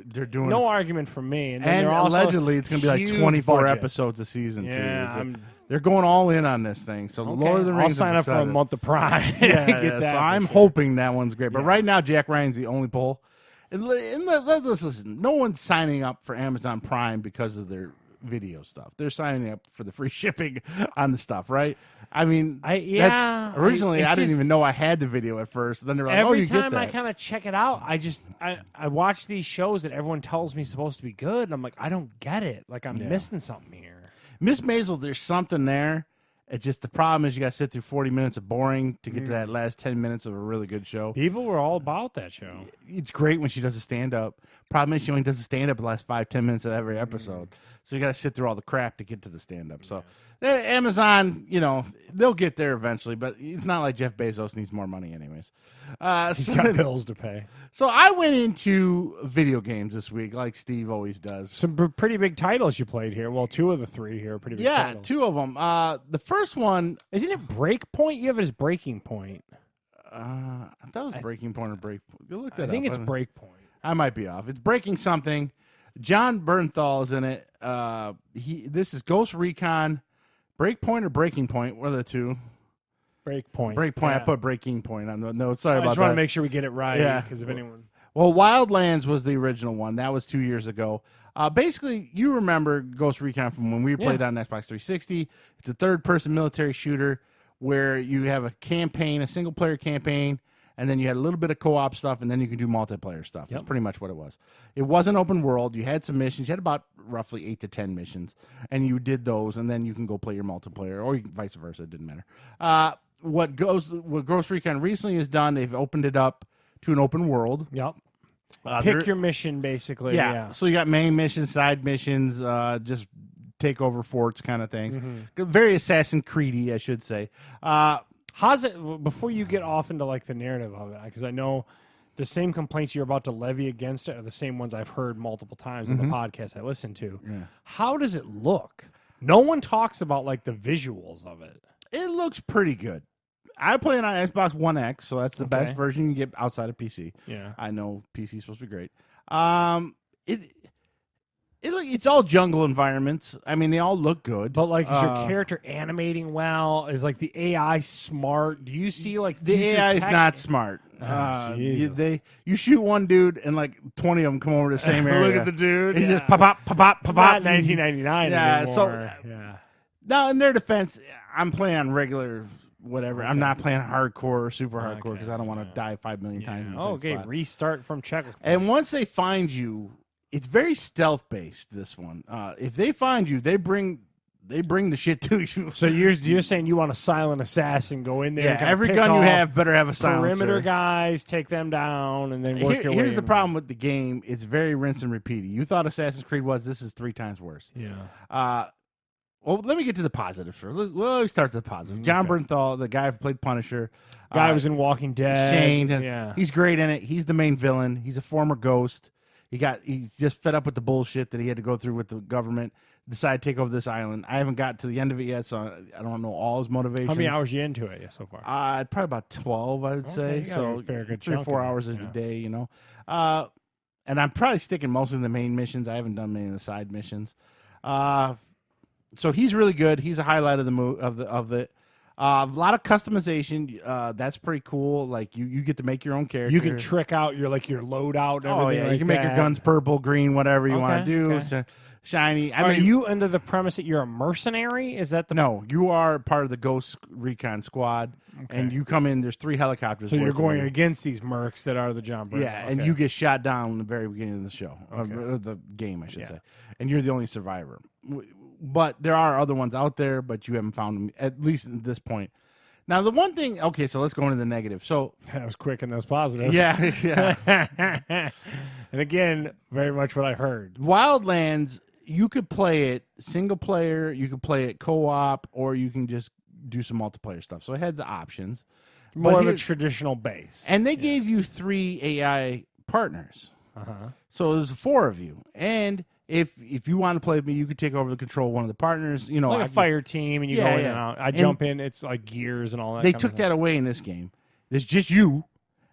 They're doing No argument from me. And, then and they're also allegedly it's going to be like huge 24 budget. episodes a season Yeah, too. They're going all in on this thing. So, Okay, Lord of the Rings. I'll sign I'm up for a excited. month of Prime. Yeah, Get yeah, that so for I'm sure. hoping that one's great. But right now, Jack Ryan's the only poll. And listen, no one's signing up for Amazon Prime because of their video stuff. They're signing up for the free shipping on the stuff, right? I mean, originally I didn't even know I had the video at first. Then they're like, "Oh, Every you get time that." I kind of check it out, I watch these shows that everyone tells me is supposed to be good, and I'm like, I don't get it. Like I'm missing something here. Miss Maisel, there's something there. It's just the problem is you got to sit through 40 minutes of boring to get to that last 10 minutes of a really good show. People were all about that show. It's great when she does a stand up. Problem is she only does a stand up the last 5-10 minutes of every episode. So you got to sit through all the crap to get to the stand up. So Amazon, they'll get there eventually, but it's not like Jeff Bezos needs more money anyways. He's got bills to pay. So I went into video games this week like Steve always does. Some pretty big titles you played here. Well, 2 of the 3 here are pretty big Yeah, titles. 2 of them. The first one, Isn't it Breakpoint? You have it as Breaking Point. I thought it was Breaking Point or Break. You looked that I think up. it's Breakpoint. I might be off. It's Breaking Something. John Bernthal is in it. This is Ghost Recon, Breakpoint or Breaking Point. One of the two. Breakpoint. Breakpoint. Yeah. I put Breaking Point on the note. Sorry I about just that. want to make sure we get it right. Yeah. Because if anyone. Well, Wildlands was the original one. That was 2 years ago. Basically, you remember Ghost Recon from when we played on Xbox 360. It's a third-person military shooter where you have a campaign, a single-player campaign, and then you had a little bit of co-op stuff, and then you can do multiplayer stuff. That's pretty much what it was. It wasn't open world. You had some missions. You had about roughly 8 to 10 missions, and you did those, and then you can go play your multiplayer, or you can, vice versa. It didn't matter. What Ghost Recon recently has done, they've opened it up to an open world. Yep. Pick your mission, basically. Yeah. So you got main missions, side missions, just take over forts kind of things. Very Assassin's Creed-y, I should say. How's it, before you get off into like the narrative of it, because I know the same complaints you're about to levy against it are the same ones I've heard multiple times in the podcast I listen to. Yeah. How does it look? No one talks about like the visuals of it. It looks pretty good. I play it on Xbox One X, so that's the best version you can get outside of PC. Yeah, I know PC is supposed to be great. It's all jungle environments. I mean, they all look good. But like, is your character animating well? Is like the AI smart? Do you see like the AI is not smart? You shoot one dude and like 20 of them come over to the same area. Look at the dude. He's just pop, pop, pop, pop, pop. Not 1999 yeah. anymore. So now, in their defense, I'm playing on regular. Whatever. Okay. I'm not playing hardcore or super hardcore because I don't want to die 5 million times. In the same spot. Restart from checkpoint. And once they find you, it's very stealth based. This one, if they find you, they bring the shit to you. So you're saying you want a silent assassin, go in there. Yeah, every gun you have better have a silencer. Perimeter guys, take them down, and then work your way. Here's the problem with the game: it's very rinse and repeat. You thought Assassin's Creed was. This is 3 times worse. Yeah. Well, let me get to the positive first. Let's start with the positive. John Bernthal, the guy who played Punisher. Guy was in Walking Dead. Shane. He's great in it. He's the main villain. He's a former ghost. He's just fed up with the bullshit that he had to go through with the government. Decided to take over this island. I haven't got to the end of it yet, so I don't know all his motivations. How many hours you into it so far? Probably about 12, I would say. So fair, good 3 or 4 hours a day, you know. And I'm probably sticking mostly in the main missions. I haven't done many of the side missions. So he's really good. He's a highlight of the a lot of customization. That's pretty cool. Like you get to make your own character. You can trick out your loadout. And oh yeah, like you can make your guns purple, green, whatever you want to do. Okay. So shiny. Are you under the premise that you're a mercenary? Is that the no? You are part of the Ghost Recon squad, and you come in. There's 3 helicopters. So you're going against these mercs that are the John Bernthal. Yeah, and you get shot down in the very beginning of the show, or the game, I should say, and you're the only survivor. But there are other ones out there, but you haven't found them, at least at this point. Now, the one thing... Okay, so let's go into the negative. So that was quick and that was positive. Yeah. And again, very much what I heard. Wildlands, you could play it single player, you could play it co-op, or you can just do some multiplayer stuff. So it had the options. More of a traditional base. And they gave you 3 AI partners. So there's 4 of you. And... If you want to play with me, you could take over the control of one of the partners. You know, like a fire team, and you go in and out. I jump in. It's like gears and all that. They took that away in this game. There's just you,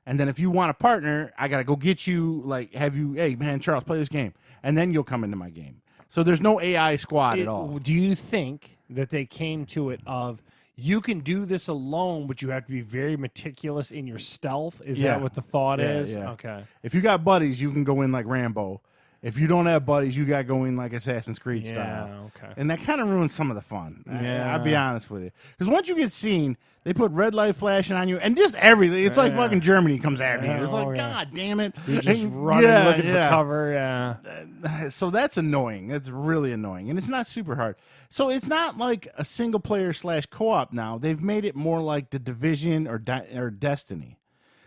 and then if you want a partner, I gotta go get you. Like, have you? Hey, man, Charles, play this game, and then you'll come into my game. So there's no AI squad at all. Do you think that they came to it of you can do this alone, but you have to be very meticulous in your stealth? Is that what the thought is? Yeah. Okay. If you got buddies, you can go in like Rambo. If you don't have buddies, you got going like Assassin's Creed style. Okay. And that kind of ruins some of the fun. Yeah. I'll be honest with you. Because once you get seen, they put red light flashing on you and just everything. It's like fucking Germany comes after you. It's like, God damn it. You're just running, looking for cover. So that's annoying. That's really annoying. And it's not super hard. So it's not like a single player / co-op now. They've made it more like The Division or Destiny.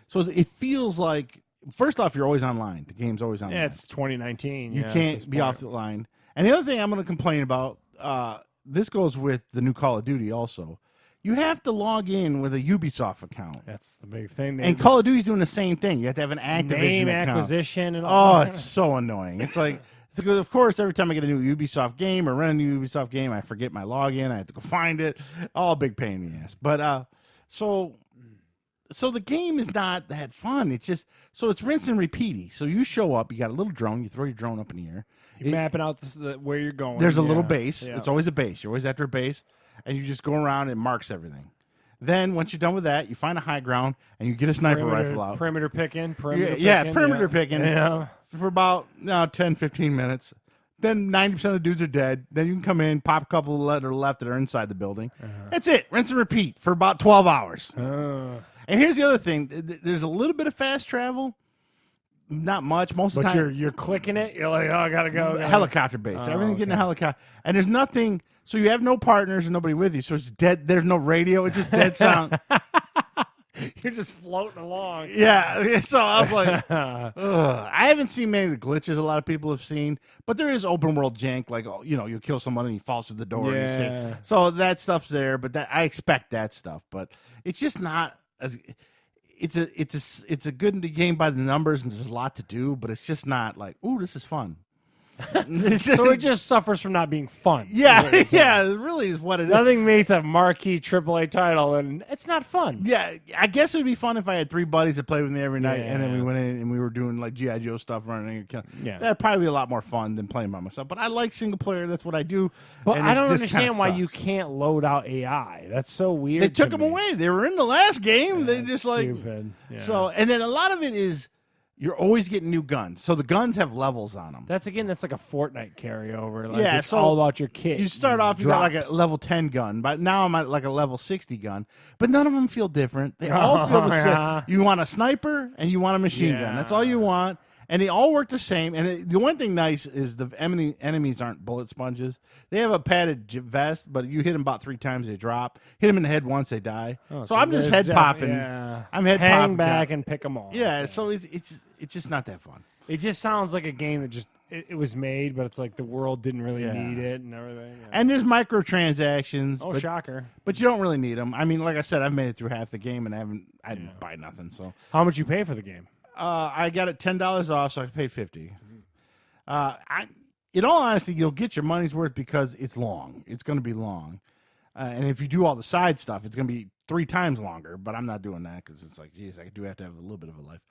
So it feels like, first off, you're always online. The game's always online. Yeah, it's 2019. You can't be off the line. And the other thing I'm going to complain about, this goes with the new Call of Duty also. You have to log in with a Ubisoft account. That's the big thing. And Call of Duty's doing the same thing. You have to have an Activision name account. Acquisition and all that. It's so annoying. It's like, because of course, every time I get a new Ubisoft game or run a new Ubisoft game, I forget my login. I have to go find it. All big pain in the ass. But so the game is not that fun. It's just, so it's rinse and repeaty. So you show up, you got a little drone, you throw your drone up in the air. You're mapping out where you're going. There's a little base. Yeah. It's always a base. You're always after a base, and you just go around and marks everything. Then once you're done with that, you find a high ground and you get a sniper rifle out. Perimeter picking. Perimeter picking for about 10, 15 minutes. Then 90% of the dudes are dead. Then you can come in, pop a couple that are left that are inside the building. That's it. Rinse and repeat for about 12 hours. And here's the other thing. There's a little bit of fast travel. Not much. Most of the time. But you're clicking it. You're like, oh, I got to go. Helicopter based. Everything's getting a helicopter. And there's nothing. So you have no partners and nobody with you. So it's dead. There's no radio. It's just dead sound. You're just floating along. Yeah. So I was like, ugh. I haven't seen many of the glitches a lot of people have seen, but there is open world jank. Like, you kill someone and he falls through the door. Yeah. And you so that stuff's there, but I expect that stuff. But it's just not. It's a good game by the numbers, and there's a lot to do, but it's just not like, ooh, this is fun. So it just suffers from not being fun. Yeah, it really is what it is. Nothing makes a marquee AAA title, and it's not fun. Yeah, I guess it would be fun if I had 3 buddies that played with me every night, and then we went in and we were doing like G.I. Joe stuff running. Yeah, that'd probably be a lot more fun than playing by myself. But I like single player. That's what I do. But I don't understand why you can't load out AI. That's so weird. They took them away. They were in the last game. Yeah, they just like stupid. Yeah. So, and then a lot of it is. You're always getting new guns. So the guns have levels on them. That's like a Fortnite carryover. Like it's so all about your kit. You start off, you got like a level 10 gun, but now I'm at like a level 60 gun. But none of them feel different. They all feel the same. You want a sniper and you want a machine gun. That's all you want. And they all work the same. And the one thing nice is the enemies aren't bullet sponges. They have a padded vest, but you hit them about 3 times, they drop. Hit them in the head once, they die. Oh, so I'm just head popping. Yeah. I'm head Hang popping back and pick them all. Yeah, so it's just not that fun. It just sounds like a game that just it was made, but it's like the world didn't really need it and everything. Yeah. And there's microtransactions. Oh, shocker! But you don't really need them. I mean, like I said, I've made it through half the game and I didn't buy nothing. So how much you pay for the game? I got it $10 off, so I paid $50. In all honesty, you'll get your money's worth because it's long. It's going to be long, and if you do all the side stuff, it's going to be 3 times longer. But I'm not doing that because it's like, geez, I do have to have a little bit of a life.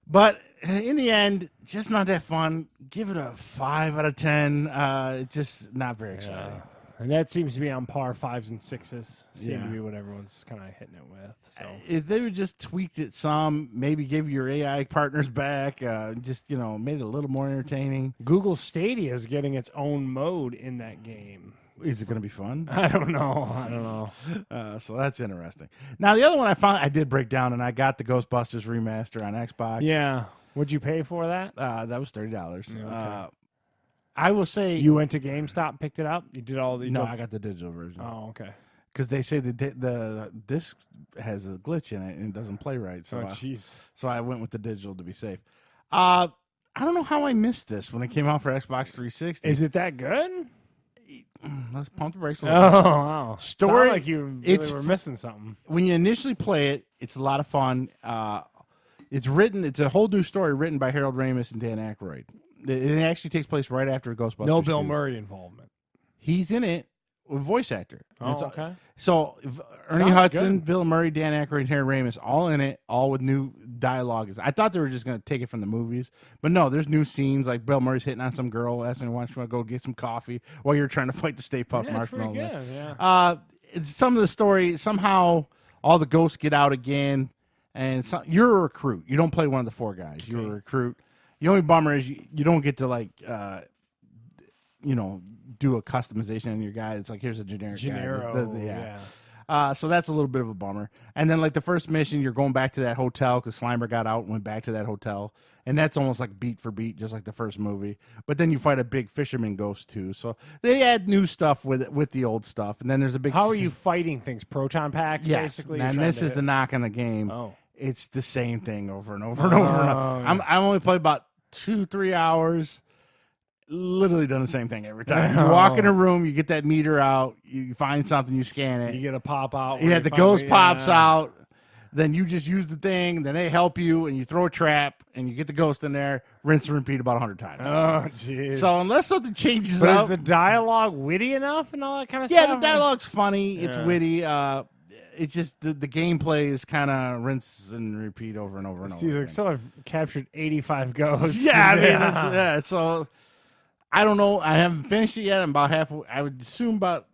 But in the end, just not that fun. Give it a 5 out of 10. It's just not very exciting. And that seems to be on par 5s and 6s. Seem to be what everyone's kind of hitting it with. So if they would just tweaked it some, maybe give your AI partners back, just made it a little more entertaining. Google Stadia is getting its own mode in that game. Is it going to be fun? I don't know. So that's interesting. Now the other one I did break down, and I got the Ghostbusters remaster on Xbox. Yeah. What'd you pay for that? That was $30. Okay. I will say you went to GameStop and picked it up. You did all the. No, I got the digital version. Oh, okay. Because they say the disc has a glitch in it and it doesn't play right. So so I went with the digital to be safe. I don't know how I missed this when it came out for Xbox 360. Is it that good? Let's pump the brakes a little bit. Oh, wow. Story, sound like you really were missing something. When you initially play it, it's a lot of fun. It's a whole new story written by Harold Ramis and Dan Aykroyd. It actually takes place right after Ghostbusters. No Bill 2. Murray involvement. He's in it, a voice actor. Oh, okay. So Ernie Hudson, Bill Murray, Dan Aykroyd, and Harold Ramis, all in it, all with new dialogue. I thought they were just going to take it from the movies, but no, there's new scenes like Bill Murray's hitting on some girl, asking her why she want to go get some coffee while you're trying to fight the Stay Puft Marshmallow. That's pretty good. Yeah. It's some of the story. Somehow, all the ghosts get out again, and you're a recruit. You don't play one of the 4 guys. You're a recruit. The only bummer is you don't get to do a customization on your guy. It's like, here's a generic guy. So that's a little bit of a bummer. And then like the first mission, you're going back to that hotel because Slimer got out and went back to that hotel. And that's almost like beat for beat, just like the first movie. But then you fight a big fisherman ghost too. So they add new stuff with the old stuff. And then there's a big... How are you fighting things? Proton packs, basically? And this is the knock on the game. Oh. It's the same thing over and over and over and over. I only played about 2-3 hours. Literally done the same thing every time. You walk in a room, you get that meter out, you find something, you scan it. You get a pop out. Yeah, the ghost pops out. Then you just use the thing. Then they help you, and you throw a trap, and you get the ghost in there. Rinse and repeat about 100 times. Oh, jeez. So unless something changes is the dialogue witty enough and all that kind of stuff? Yeah, the dialogue's funny. It's witty. It's just the gameplay is kind of rinse and repeat over and over and over. Like, so I've captured 85 ghosts. Yeah, so I don't know. I haven't finished it yet. I'm about halfway. I would assume about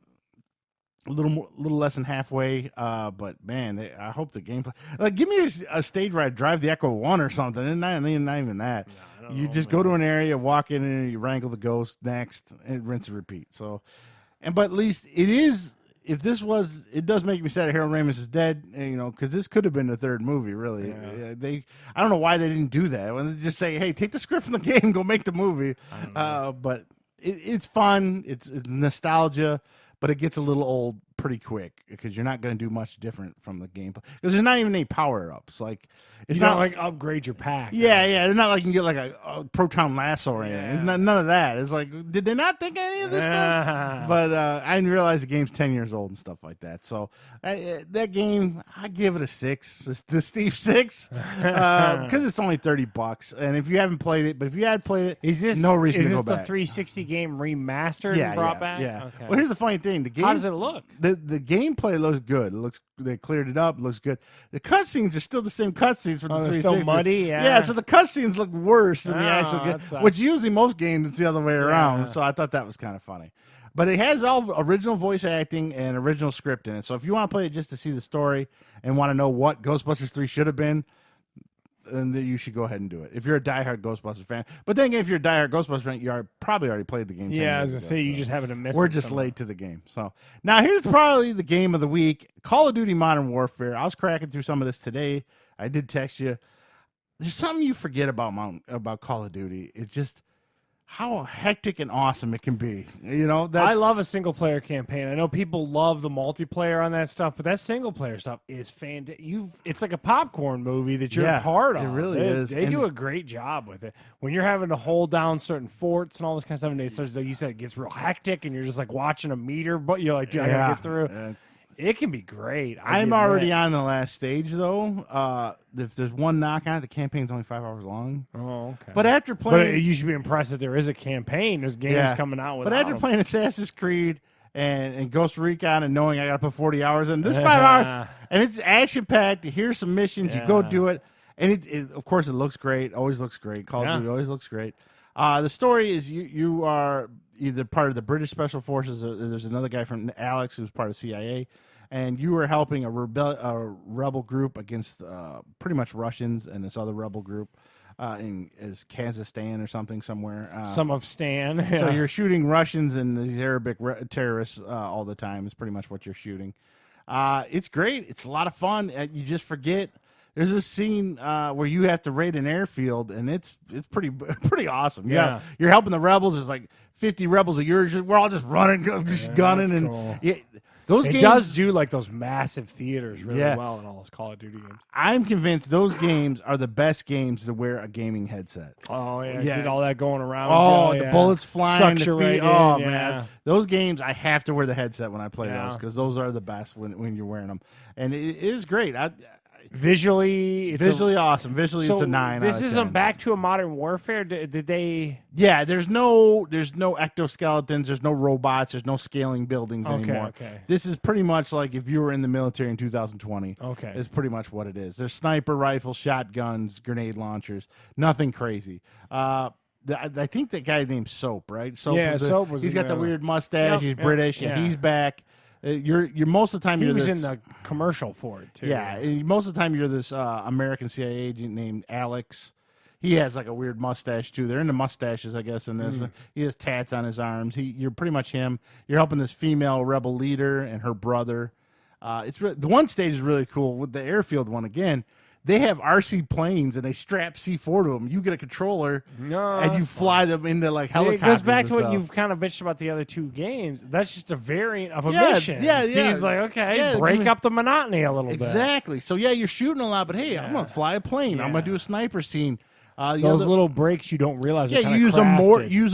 a little less than halfway. But man, I hope the gameplay. Give me a stage where I drive the Echo 1 or something, and not even that. You just go to an area, walk in, and you wrangle the ghost next, and rinse and repeat. So, but at least it is. If this was, it does make me sad Harold Ramis is dead, because this could have been the third movie, really. Yeah. I don't know why they didn't do that. When they just say, hey, take the script from the game, go make the movie. But it's fun. It's nostalgia, but it gets a little old pretty quick because you're not going to do much different from the gameplay. Because there's not even any power-ups. Like, it's not like upgrade your pack. Yeah. It's not like you can get like a proton lasso or anything. It's none of that. It's like, did they not think any of this stuff? But I didn't realize the game's 10 years old and stuff like that. So that game, I give it a 6. The Steve 6, because it's only $30. And if you haven't played it, but if you had played it, no reason to go back. Is this the 360 game remastered and brought back? Yeah. Okay. Well, here's the funny thing. The game, how does it look? The gameplay looks good. They cleared it up. It looks good. The cutscenes are still the same cutscenes from the 360. They're still muddy. Yeah. So the cutscenes look worse than the actual game. Which usually most games it's the other way around. So I thought that was kind of funny. But it has all original voice acting and original script in it. So if you want to play it just to see the story and want to know what Ghostbusters 3 should have been, then you should go ahead and do it. If you're a diehard Ghostbusters fan. But then again, if you're a diehard Ghostbusters fan, you probably already played the game. Yeah, I was going to say, you just haven't missed it. We're just late to the game. So now here's probably the game of the week, Call of Duty Modern Warfare. I was cracking through some of this today. I did text you. There's something you forget about Call of Duty. It's just how hectic and awesome it can be. I love a single-player campaign. I know people love the multiplayer on that stuff, but that single-player stuff is fantastic. It's like a popcorn movie that you're a part of. It really is. They do a great job with it. When you're having to hold down certain forts and all this kind of stuff, and it starts, like you said, it gets real hectic, and you're just like watching a meter, but you're like, dude, I gotta get through. It can be great. I'm already on the last stage, though. If there's one knock on it, the campaign's only 5 hours long. Oh, okay. But after playing... But you should be impressed that there is a campaign. There's games coming out with it. But after playing Assassin's Creed and Ghost Recon and knowing I got to put 40 hours in, this 5 hours, and it's action-packed. Here's some missions. You go do it. And, of course, it looks great. Always looks great. Call of Duty always looks great. The story is you are either part of the British Special Forces, or there's another guy from Alex who's part of CIA, and you were helping a rebel group against pretty much Russians and this other rebel group in Kazakhstan or something somewhere. Some of Stan. Yeah. So you're shooting Russians and these Arabic terrorists all the time. Is pretty much what you're shooting. It's great. It's a lot of fun. You just forget. There's a scene where you have to raid an airfield, and it's pretty awesome. Yeah, you're helping the rebels. There's like 50 rebels of yours. We're all just running, just gunning, and cool. Those games does do like those massive theaters really well in all those Call of Duty games. I'm convinced those games are the best games to wear a gaming headset. Oh yeah, get all that going around. Oh, the bullets flying. Sucks you right in, man, those games I have to wear the headset when I play those because those are the best when you're wearing them, and it is great. Visually awesome. Visually, it's a 9. This isn't back to a Modern Warfare. Did they? Yeah, there's no exoskeletons. There's no robots. There's no scaling buildings anymore. Okay. This is pretty much like if you were in the military in 2020. Okay, is pretty much what it is. There's sniper rifles, shotguns, grenade launchers. Nothing crazy. I think that guy named Soap, right? Soap was. He's got the weird mustache. He's British, and he's back. You're most of the time he was in the commercial for it too. Yeah, most of the time you're this American CIA agent named Alex. He has like a weird mustache too. They're into mustaches, I guess. In this, he has tats on his arms. You're pretty much him. You're helping this female rebel leader and her brother. The one stage is really cool with the airfield one again. They have RC planes and they strap C4 to them. You get a controller and you fly them into like helicopters. It goes back to what you've kind of bitched about the other two games. That's just a variant of a mission. Steve's like, okay, break up the monotony a little bit. Exactly. So you're shooting a lot, but hey, I'm gonna fly a plane. I'm gonna do a sniper scene. Those little breaks you don't realize. Yeah, you use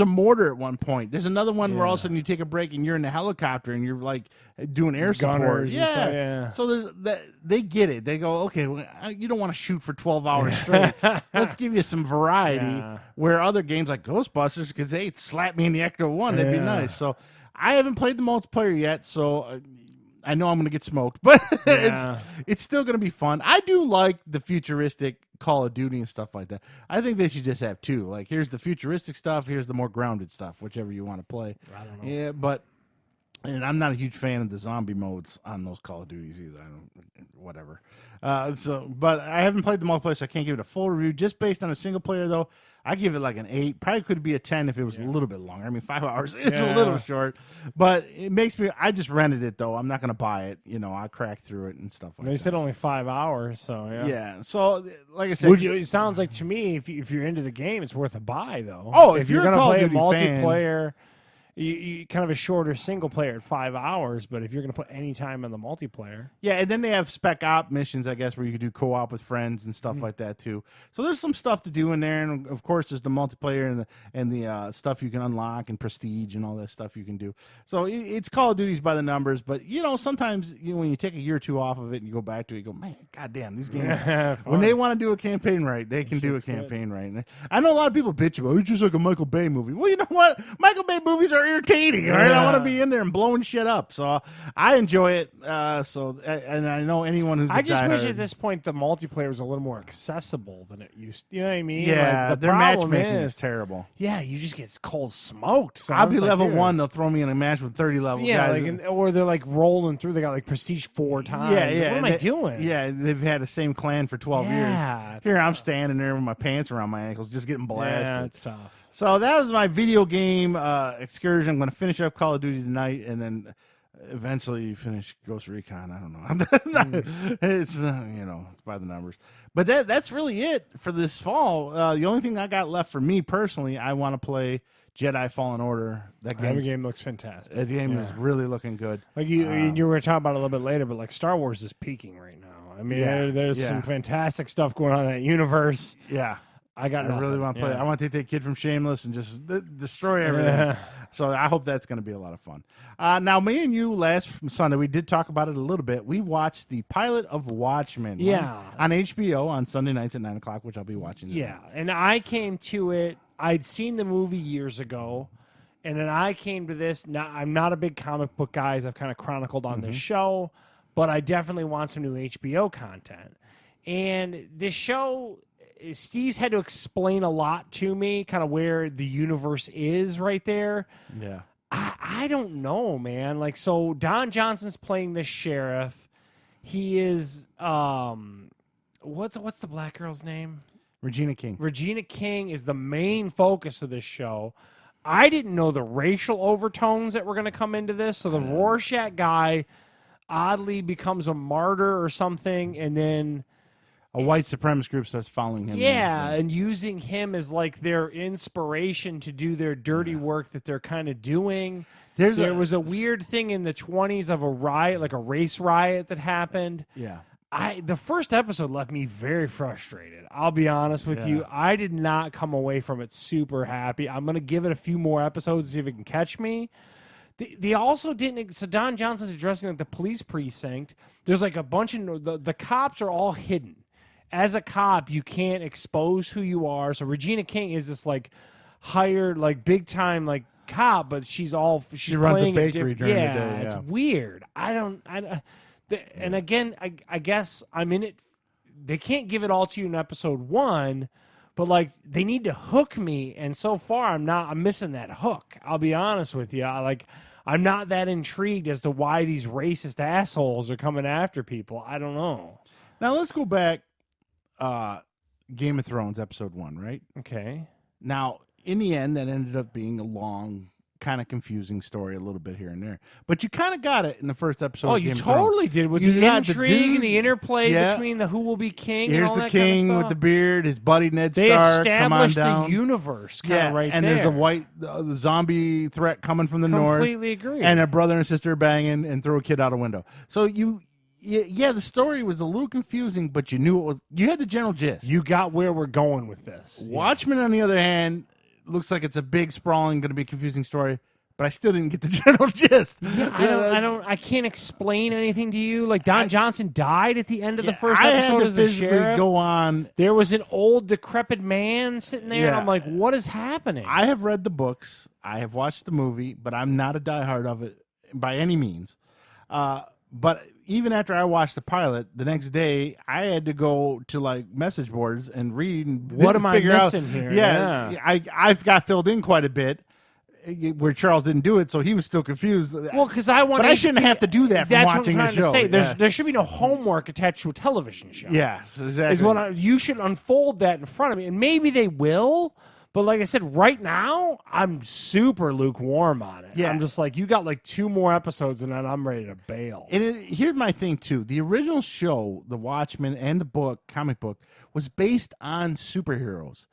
a mortar at one point. There's another one where all of a sudden you take a break and you're in the helicopter and you're like doing air support. Yeah. So there's that. They get it. They go, okay, well, you don't want to shoot for 12 hours straight. Let's give you some variety. Where other games like Ghostbusters, because they slap me in the Ecto 1, that'd be nice. So I haven't played the multiplayer yet, so I know I'm going to get smoked, but it's still going to be fun. I do like the futuristic Call of Duty and stuff like that. I think they should just have two. Like, here's the futuristic stuff, here's the more grounded stuff, whichever you want to play. I don't know. Yeah, but And I'm not a huge fan of the zombie modes on those Call of Duties either. Whatever. But I haven't played the multiplayer, so I can't give it a full review. Just based on a single player, though, I give it like an 8. Probably could be a 10 if it was a little bit longer. I mean, 5 hours is a little short, but it makes me. I just rented it though. I'm not going to buy it. I crack through it and stuff like that. They said only 5 hours, so yeah. Yeah. So, like I said, it sounds like to me, if you're into the game, it's worth a buy though. Oh, if you're going to Call of play a Duty multiplayer. You kind of a shorter single player at 5 hours, but if you're going to put any time in the multiplayer, yeah, and then they have spec op missions, I guess, where you can do co-op with friends and stuff like that too. So there's some stuff to do in there, and of course there's the multiplayer and the stuff you can unlock and prestige and all that stuff you can do. So it's Call of Duty's by the numbers, but sometimes when you take a year or two off of it and you go back to it, you go, man, goddamn, these games when they want to do a campaign right, they can do a campaign right. And I know a lot of people bitch about it's just like a Michael Bay movie. Well, you know what? Michael Bay movies are irritating, right? I want to be in there and blowing shit up, so I enjoy it. And I know anyone who's I just wish at this point the multiplayer was a little more accessible than it used. You know what I mean? Yeah, like, their matchmaking is terrible. Yeah, you just get cold smoked. So I'll be like, level dude. 1. They'll throw me in a match with 30 level guys. Or they're like rolling through. They got like prestige 4 times. Yeah. What am I doing? Yeah, they've had the same clan for 12 years. Here I'm standing there with my pants around my ankles, just getting blasted. Yeah, it's tough. So that was my video game excursion. I'm going to finish up Call of Duty tonight, and then eventually finish Ghost Recon. I don't know. It's it's by the numbers. But that's really it for this fall. The only thing I got left for me personally, I want to play Jedi Fallen Order. That game looks fantastic. That game is really looking good. Like you were talking about it a little bit later, but like Star Wars is peaking right now. I mean, there's some fantastic stuff going on in that universe. Yeah. I really want to play. I want to take that kid from Shameless and just destroy everything. Yeah. So I hope that's going to be a lot of fun. Now, me and you last Sunday, we did talk about it a little bit. We watched the pilot of Watchmen. On HBO on Sunday nights at 9 o'clock, which I'll be watching. Yeah, and I came to it. I'd seen the movie years ago, and then I came to this. Now, I'm not a big comic book guy, as I've kind of chronicled on this show, but I definitely want some new HBO content. And this show, Steve's had to explain a lot to me, kind of where the universe is right there. Yeah. I don't know, man. Like, so Don Johnson's playing this sheriff. He is, what's the black girl's name? Regina King. Regina King is the main focus of this show. I didn't know the racial overtones that were going to come into this. So the Rorschach guy oddly becomes a martyr or something, and then a white supremacist group starts following him. Yeah, and using him as like their inspiration to do their dirty work that they're kind of doing. There was a weird thing in the 1920s of a riot, like a race riot that happened. Yeah. The first episode left me very frustrated. I'll be honest with you. I did not come away from it super happy. I'm going to give it a few more episodes to see if it can catch me. They also didn't. So Don Johnson's addressing like the police precinct. There's like a bunch of the cops are all hidden. As a cop, you can't expose who you are. So Regina King is this like hired, like big time like cop, but she runs a bakery during the day. Yeah, it's weird. And again, I guess I'm in it. They can't give it all to you in episode 1, but like they need to hook me. And so far, I'm missing that hook. I'll be honest with you. I'm not that intrigued as to why these racist assholes are coming after people. I don't know. Now let's go back. Game of Thrones episode 1, right? Okay. Now, in the end, that ended up being a long, kind of confusing story, a little bit here and there. But you kind of got it in the first episode. Oh, of you Game totally of Thrones. did with You the got intrigue and the interplay between the who will be king. Here's and all the that king kind of with stuff. the beard, his buddy Ned They Stark. Come on established down. the universe, kind of right and there. there's a white the zombie threat coming from the north. Completely agree. And a brother and sister banging and throw a kid out a window. So the story was a little confusing, but you knew it was. You had the general gist. You got where we're going with this. Watchmen, on the other hand, looks like it's a big, sprawling, going to be a confusing story. But I still didn't get the general gist. I can't explain anything to you. Like Don Johnson died at the end of the first episode as the sheriff. Go on. There was an old decrepit man sitting there, and I'm like, what is happening? I have read the books. I have watched the movie, but I'm not a diehard of it by any means. But even after I watched the pilot, the next day I had to go to like message boards and read and what am I figure missing out, here? Yeah, I've got filled in quite a bit. where Charles didn't do it, so he was still confused. Well, because I want. But I shouldn't have to do that from That's watching what I'm the trying show. to say. There should be no homework attached to a television show. Yes, exactly. Is what you should unfold that in front of me, and maybe they will. But like I said, right now I'm super lukewarm on it. Yeah. I'm just like, you got like 2 more episodes, and then I'm ready to bail. And here's my thing too: the original show, The Watchmen, and the comic book, was based on superheroes.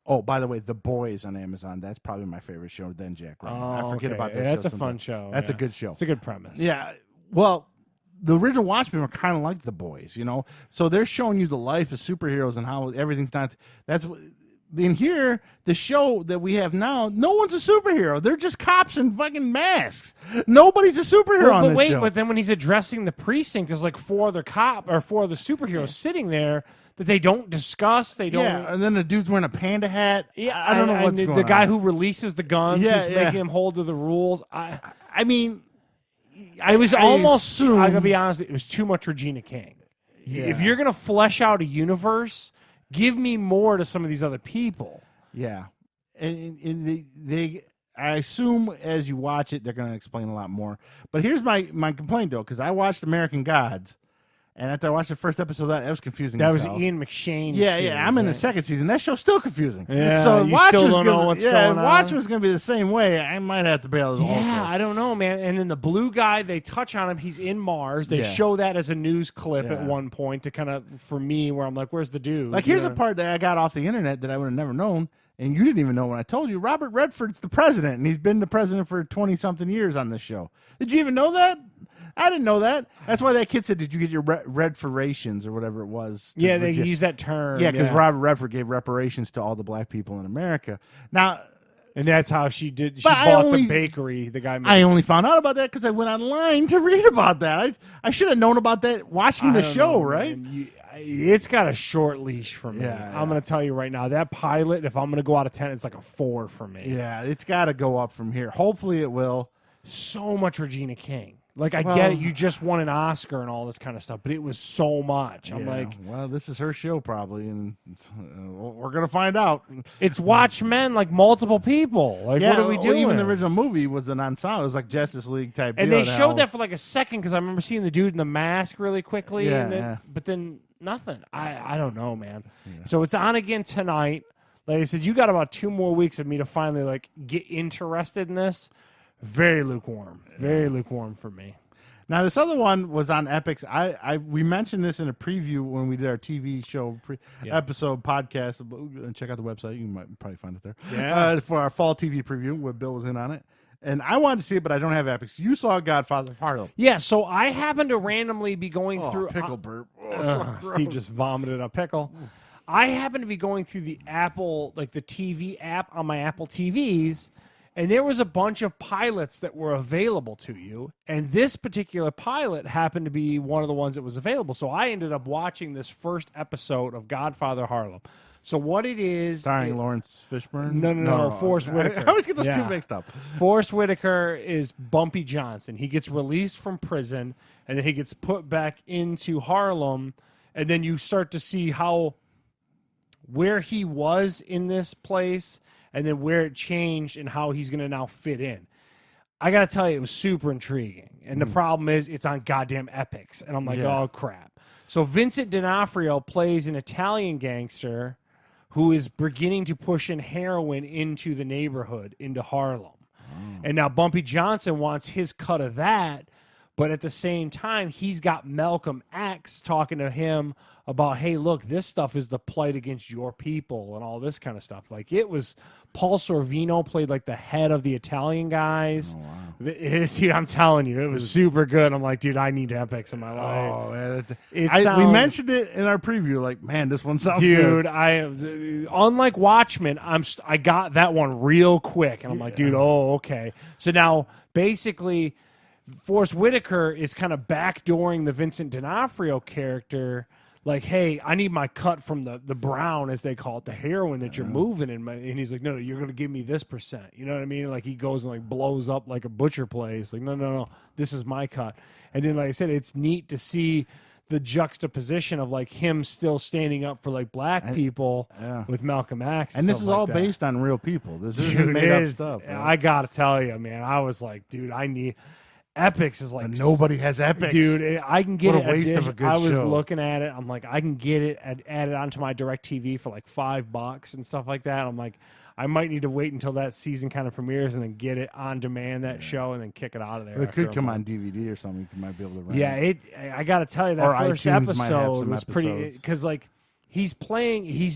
Oh, by the way, The Boys on Amazon. That's probably my favorite show. Then Jack Ryan. I forget about that. That's show a fun sometimes. show. That's a good show. It's a good premise. Yeah. Well, the original Watchmen were kind of like The Boys, So they're showing you the life of superheroes and how everything's not. That's in here. The show that we have now, no one's a superhero. They're just cops in fucking masks. Nobody's a superhero on this show. But then when he's addressing the precinct, there's like 4 other superheroes sitting there that they don't discuss. They don't. Yeah, and then the dude's wearing a panda hat. Yeah, I don't know what's going on. The guy who releases the guns, who's making him hold to the rules. I mean, I was almost. assume, I gotta be honest. It was too much Regina King. Yeah. If you're gonna flesh out a universe, give me more to some of these other people. Yeah, and I assume as you watch it, they're going to explain a lot more. But here's my complaint though, because I watched American Gods. And after I watched the first episode of that, it was confusing. That was Ian McShane. Yeah. I'm in the second season. That show's still confusing. Yeah, so you still don't know what's going on. Watchmen's going to be the same way. I might have to bail also. Yeah, I don't know, man. And then the blue guy, they touch on him. He's in Mars. They show that as a news clip at one point to kind of, for me, where I'm like, where's the dude? Like, here's a part that I got off the internet that I would have never known, and you didn't even know when I told you. Robert Redford's the president, and he's been the president for 20-something years on this show. Did you even know that? I didn't know that. That's why that kid said, did you get your reparations or whatever it was? Yeah, they use that term. Yeah, because Robert Redford gave reparations to all the black people in America. Now, and that's how she did. She bought the bakery. The guy. I only found out about that because I went online to read about that. I should have known about that watching the show, right? It's got a short leash for me. Yeah. I'm going to tell you right now. That pilot, if I'm going to go out of 10, it's like a 4 for me. Yeah, it's got to go up from here. Hopefully it will. So much Regina King. Like, I get it. You just won an Oscar and all this kind of stuff, but it was so much. I'm like, well, this is her show probably, and we're going to find out. It's Watchmen, like multiple people. Like, what are we doing? Even the original movie was an ensemble. It was like Justice League type and deal. they showed that for like a second because I remember seeing the dude in the mask really quickly. But then nothing. I don't know, man. Yeah. So it's on again tonight. Like I said, you got about 2 more weeks of me to finally like get interested in this. Very lukewarm. Very lukewarm for me. Now, this other one was on Epix. We mentioned this in a preview when we did our TV show episode podcast. Check out the website. You might probably find it there. Yeah. For our fall TV preview, where Bill was in on it. And I wanted to see it, but I don't have Epix. You saw Godfather of Harlem. Yeah, so I happened to randomly be going through... Pickle burp. Steve just vomited a pickle. I happened to be going through the Apple, like the TV app on my Apple TVs, and there was a bunch of pilots that were available to you, and this particular pilot happened to be one of the ones that was available. So I ended up watching this first episode of Godfather Harlem. So what it is... Starring Lawrence Fishburne? No, Forrest Whitaker. I always get those two mixed up. Forrest Whitaker is Bumpy Johnson. He gets released from prison, and then he gets put back into Harlem, and then you start to see where he was in this place, and then where it changed and how he's going to now fit in. I got to tell you, it was super intriguing. And the problem is, it's on goddamn Epix. And I'm like, oh, crap. So Vincent D'Onofrio plays an Italian gangster who is beginning to push in heroin into the neighborhood, into Harlem. And now Bumpy Johnson wants his cut of that, but at the same time, he's got Malcolm X talking to him about, hey, look, this stuff is the plight against your people and all this kind of stuff. Like, it was... Paul Sorvino played like the head of the Italian guys. Oh, wow. Dude, I'm telling you, it was super good. I'm like, dude, I need Epix in my life. Oh, man. We mentioned it in our preview. Like, man, this one sounds good. Dude, unlike Watchmen, I got that one real quick. And I'm like, dude, okay. So now, basically, Forrest Whitaker is kind of backdooring the Vincent D'Onofrio character. Like, hey, I need my cut from the brown, as they call it, the heroin that you're moving in. And he's like, no, you're going to give me this %. You know what I mean? Like, he goes and, like, blows up like a butcher place. Like, no, this is my cut. And then, like I said, it's neat to see the juxtaposition of like him still standing up for like black people with Malcolm X. And this is all based on real people. This isn't made up stuff. Right? I gotta tell you, man, I was like, dude, I need Epics is like nobody has Epics, dude. I can get what a waste of a good I was show. looking at it. I'm like, I can get it added onto my DirecTV for like $5 and stuff like that. I'm like, I might need to wait until that season kind of premieres and then get it on demand that show and then kick it out of there. It could come on DVD or something. You might be able to rent. Yeah, I got to tell you that or first iTunes might have episode some was pretty episodes. because like he's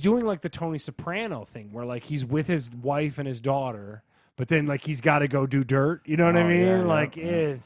doing like the Tony Soprano thing where like he's with his wife and his daughter, but then like he's got to go do dirt. You know what I mean? Yeah, like, yeah.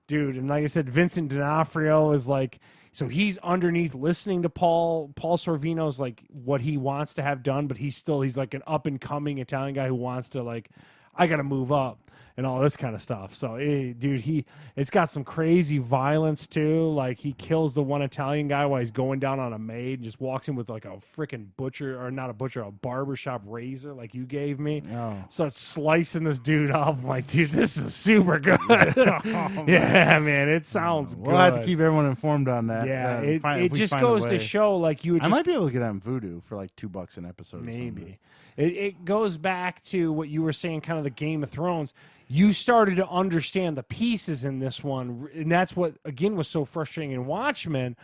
Dude, and like I said, Vincent D'Onofrio is like. So he's underneath listening to Paul Sorvino's like what he wants to have done, but he's like an up and coming Italian guy who wants to like, I got to move up and all this kind of stuff. So dude, it's got some crazy violence too. Like he kills the one Italian guy while he's going down on a maid and just walks in with like a freaking butcher or not a butcher, a barbershop razor like you gave me. Oh. Starts slicing this dude up. I'm like, dude, this is super good. Yeah, man, it sounds good. We'll have to keep everyone informed on that. Yeah, if it we just find a goes to way. show like you would I just might be able to get it on Vudu for like $2 an episode. Or something. maybe. It goes back to what you were saying, kind of the Game of Thrones. You started to understand the pieces in this one, and that's what, again, was so frustrating in Watchmen.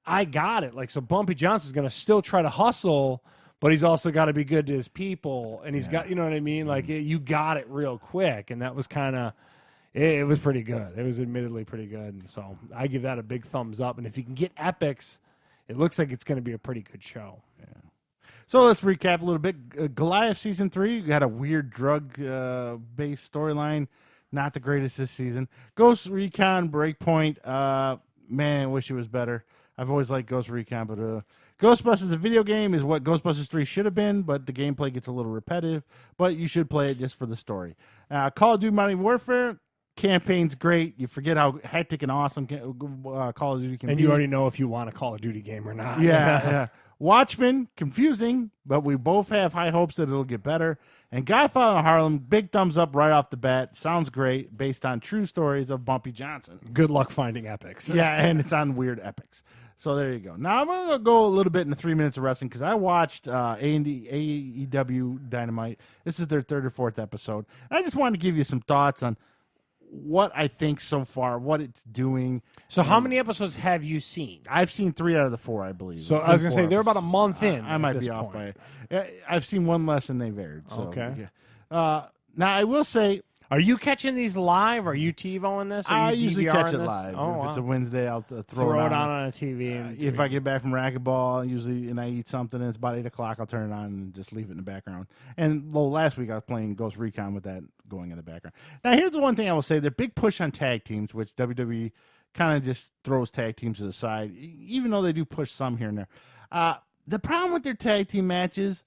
I got it. Like, so Bumpy Johnson's going to still try to hustle, but he's also got to be good to his people, and he's got, you know what I mean? Like, you got it real quick, and that was kind of, it was pretty good. It was admittedly pretty good, and so I give that a big thumbs up. And if you can get Epics, it looks like it's going to be a pretty good show. Yeah. So let's recap a little bit. Goliath season 3 got a weird drug-based storyline. Not the greatest this season. Ghost Recon Breakpoint. Man, I wish it was better. I've always liked Ghost Recon, but Ghostbusters, the video game, is what Ghostbusters 3 should have been, but the gameplay gets a little repetitive. But you should play it just for the story. Call of Duty Modern Warfare. Campaign's great. You forget how hectic and awesome Call of Duty can be. And you already know if you want a Call of Duty game or not. Yeah. Watchmen, confusing, but we both have high hopes that it'll get better. And Godfather and Harlem, big thumbs up right off the bat. Sounds great, based on true stories of Bumpy Johnson. Good luck finding Epics. Yeah, and it's on Weird Epics. So there you go. Now I'm going to go a little bit in the 3 minutes of wrestling because I watched AEW Dynamite. This is their third or fourth episode. And I just wanted to give you some thoughts on what I think so far, what it's doing. So how many episodes have you seen? I've seen 3 out of the 4, I believe. So I was going to say, they're about a month in. I might be off by it. I've seen one less than they've aired. So, Okay. Now, I will say, Are you catching these live? Are you TiVoing this? Are I you usually DVRing catch it this? live. Oh, If it's a wow. Wednesday, I'll throw Throw it on a TV. If I get back from racquetball, usually, and I eat something, and it's about 8 o'clock, I'll turn it on and just leave it in the background. And last week I was playing Ghost Recon with that going in the background. Now, here's the one thing I will say. Their big push on tag teams, which WWE kind of just throws tag teams to the side, even though they do push some here and there. The problem with their tag team matches,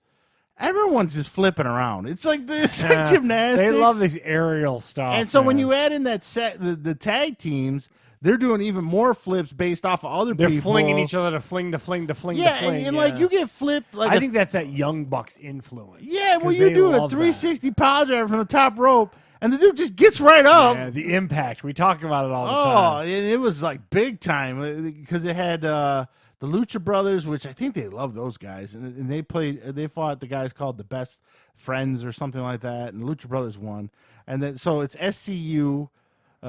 everyone's just flipping around. It's like gymnastics. They love this aerial stuff. And so when man. you add in that the tag teams, they're doing even more flips based off of other they're people. flinging each other to fling to fling to fling Yeah, to fling. and like you get flipped. Like I think that's that Young Bucks influence. yeah, well 'cause you they do a love that. 360 power driver from the top rope, and the dude just gets right up. Yeah, the impact. We talk about it all the Oh, time. and it was like big time because it had the Lucha Brothers, which I think they love those guys, and they fought the guys called the Best Friends or something like that, and Lucha Brothers won, and then so it's SCU,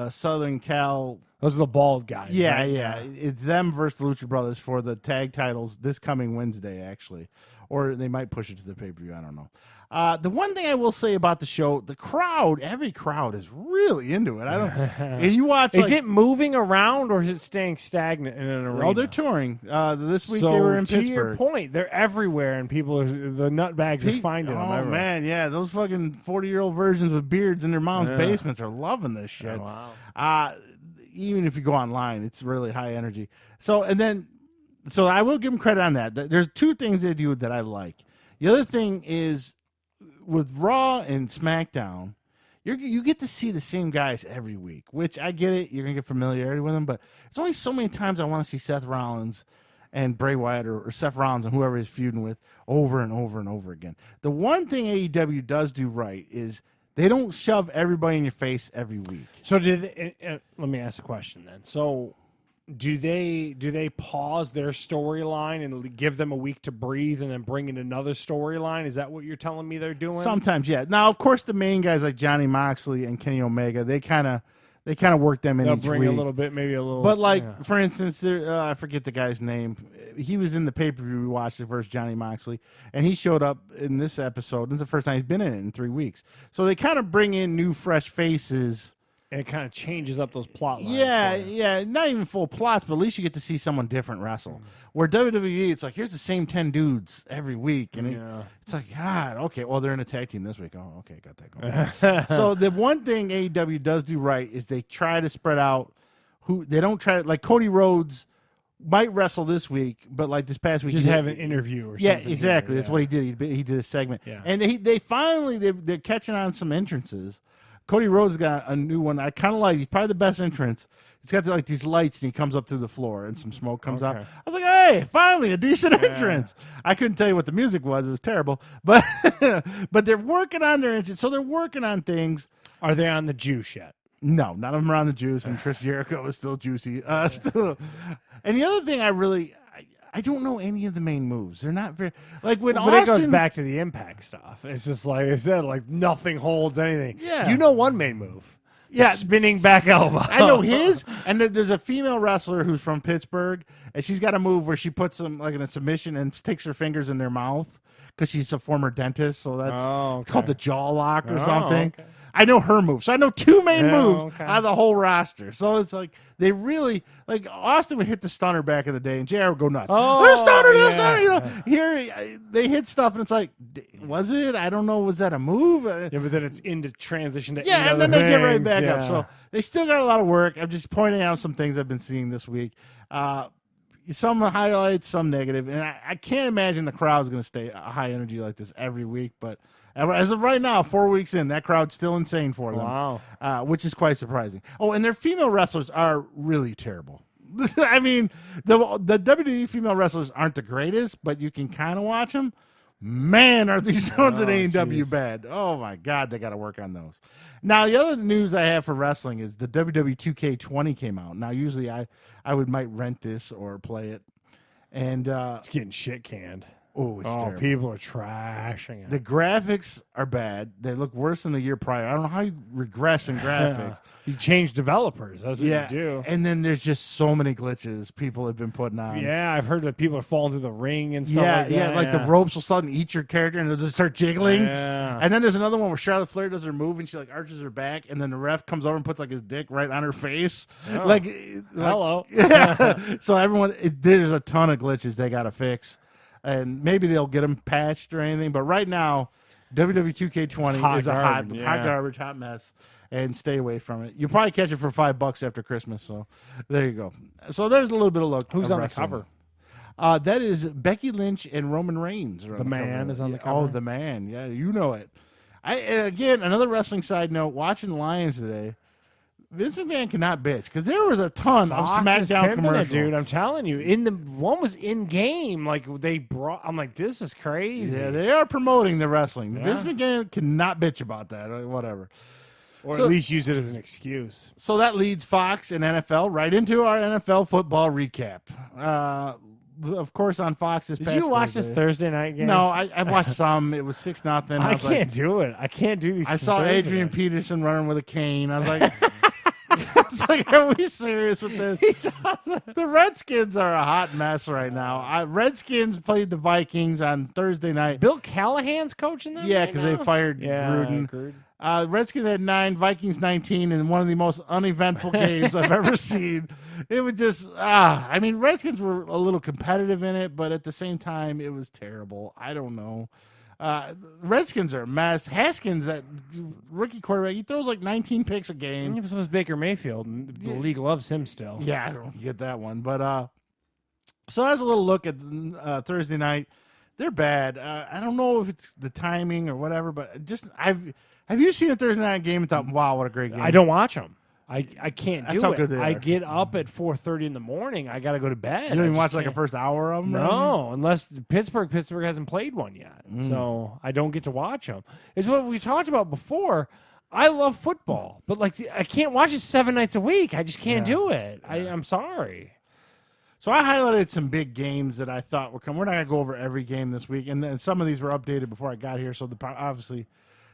Southern Cal. Those are the bald guys. Yeah, right? yeah, it's them versus the Lucha Brothers for the tag titles this coming Wednesday, actually, or they might push it to the pay-per-view. I don't know. The one thing I will say about the show, the crowd, every crowd is really into it. I don't. And you watch. Is it moving around or is it staying stagnant in an arena? Oh, they're touring. This week so they were in to Pittsburgh. your point, they're everywhere, and people the nutbags are finding them. Oh everywhere. man, yeah, those fucking 40-year-old virgins with beards in their mom's basements are loving this shit. Oh, wow. Even if you go online, it's really high energy. So I will give them credit on that. There's 2 things they do that I like. The other thing is with Raw and SmackDown, you get to see the same guys every week, which I get it. You're gonna get familiarity with them, but it's only so many times I want to see Seth Rollins and Bray Wyatt or Seth Rollins and whoever he's feuding with over and over and over again. The one thing AEW does do right is they don't shove everybody in your face every week. So let me ask a question then. So Do they pause their storyline and give them a week to breathe and then bring in another storyline? Is that what you're telling me they're doing? Sometimes, yeah. Now, of course, the main guys like Johnny Moxley and Kenny Omega, they kind of work them in They'll each bring week. a little bit, maybe a little. But like, for instance, I forget the guy's name. He was in the pay-per-view we watched the first Johnny Moxley, and he showed up in this episode. This is the first time he's been in it in 3 weeks. So they kind of bring in new, fresh faces. And it kind of changes up those plot lines. Yeah. Not even full plots, but at least you get to see someone different wrestle. Where WWE, it's like, here's the same 10 dudes every week. And it's like, God, okay, well, they're in a tag team this week. Oh, okay, got that going. So the one thing AEW does do right is they try to spread out they don't try, like Cody Rhodes might wrestle this week, but like this past week. Just have an interview or something. Yeah, exactly. That's what he did. He did a segment. Yeah. And they finally, they're catching on some entrances. Cody Rhodes got a new one. I kind of like. He's probably the best entrance. He's got like these lights, and he comes up through the floor, and some smoke comes out. I was like, "Hey, finally a decent entrance." I couldn't tell you what the music was; it was terrible. But but they're working on their entrance, so they're working on things. Are they on the juice yet? No, none of them are on the juice, and Chris Jericho is still juicy. Still, and the other thing I don't know any of the main moves. They're not very like when Austin. But it goes back to the Impact stuff. It's just like I said, like nothing holds anything. Yeah. You know one main move. Yeah, spinning back elbow. I know his, and there's a female wrestler who's from Pittsburgh, and she's got a move where she puts them like in a submission and takes her fingers in their mouth because she's a former dentist. So that's it's called the jaw lock or something. Okay. I know her move, so I know two main moves out of the whole roster. So it's like they really like Austin would hit the stunner back in the day, and JR would go nuts. The stunner. You know, here they hit stuff, and it's like, was it? I don't know. Was that a move? Yeah, but then it's into transition to and then they get right back up. So they still got a lot of work. I'm just pointing out some things I've been seeing this week. Some highlights, some negative, and I can't imagine the crowd's going to stay a high energy like this every week, but. As of right now, 4 weeks in, that crowd's still insane for them. Wow. Which is quite surprising. Oh, and their female wrestlers are really terrible. I mean, the WWE female wrestlers aren't the greatest, but you can kind of watch them. Man, are these ones at AEW bad. Oh, my God, they got to work on those. Now, the other news I have for wrestling is the WWE 2K20 came out. Now, usually I might rent this or play it. And it's getting shit canned. Oh, it's terrible. People are trashing it. The graphics are bad. They look worse than the year prior. I don't know how you regress in graphics. You change developers. That's what you do. And then there's just so many glitches people have been putting on. Yeah, I've heard that people are falling through the ring and stuff like that. Yeah, like the ropes will suddenly eat your character and they'll just start jiggling. Yeah. And then there's another one where Charlotte Flair does her move and she like arches her back and then the ref comes over and puts like his dick right on her face. Oh. Hello. Yeah. So there's a ton of glitches they got to fix. And maybe they'll get them patched or anything. But right now, WWE 2K20 is a hot garbage, hot mess. And stay away from it. You'll probably catch it for $5 after Christmas. So there you go. So there's a little bit of look. Who's on wrestling. the cover? That is Becky Lynch and Roman Reigns. The man is on the cover. Oh, the man. Yeah, you know it. And again, another wrestling side note, watching Lions today, Vince McMahon cannot bitch because there was a ton of SmackDown commercials. Dude, I'm telling you, one was in game. Like they brought, I'm like, this is crazy. Yeah, they are promoting the wrestling. Yeah. Vince McMahon cannot bitch about that or whatever, or at least use it as an excuse. So that leads Fox and NFL right into our NFL football recap. Of course, on Fox this past Did you watch Thursday. this Thursday night game? No, I watched some. It was 6-0. I can't do it. I can't do these. I saw Adrian Peterson running with a cane. I was like. It's like, are we serious with this? The Redskins are a hot mess right now. Redskins played the Vikings on Thursday night. Bill Callahan's coaching them? Yeah, because they fired Gruden. Redskins had 9, Vikings 19, in one of the most uneventful games I've ever seen. It was just, I mean, Redskins were a little competitive in it, but at the same time, it was terrible. I don't know. Redskins are a mess. Haskins, that rookie quarterback, he throws like 19 picks a game. So is Baker Mayfield, and the league loves him still. Yeah, I don't get that one. But so as a little look at Thursday night, they're bad. I don't know if it's the timing or whatever, but just have you seen a Thursday night game and thought, wow, what a great game? I don't watch them. I can't do it. I get up at 4:30 in the morning. I got to go to bed. You don't even watch like a first hour of them? No, unless Pittsburgh hasn't played one yet. So I don't get to watch them. It's what we talked about before. I love football, but like I can't watch it 7 nights a week. I just can't do it. I'm sorry. So I highlighted some big games that I thought were coming. We're not going to go over every game this week, and then some of these were updated before I got here. So obviously,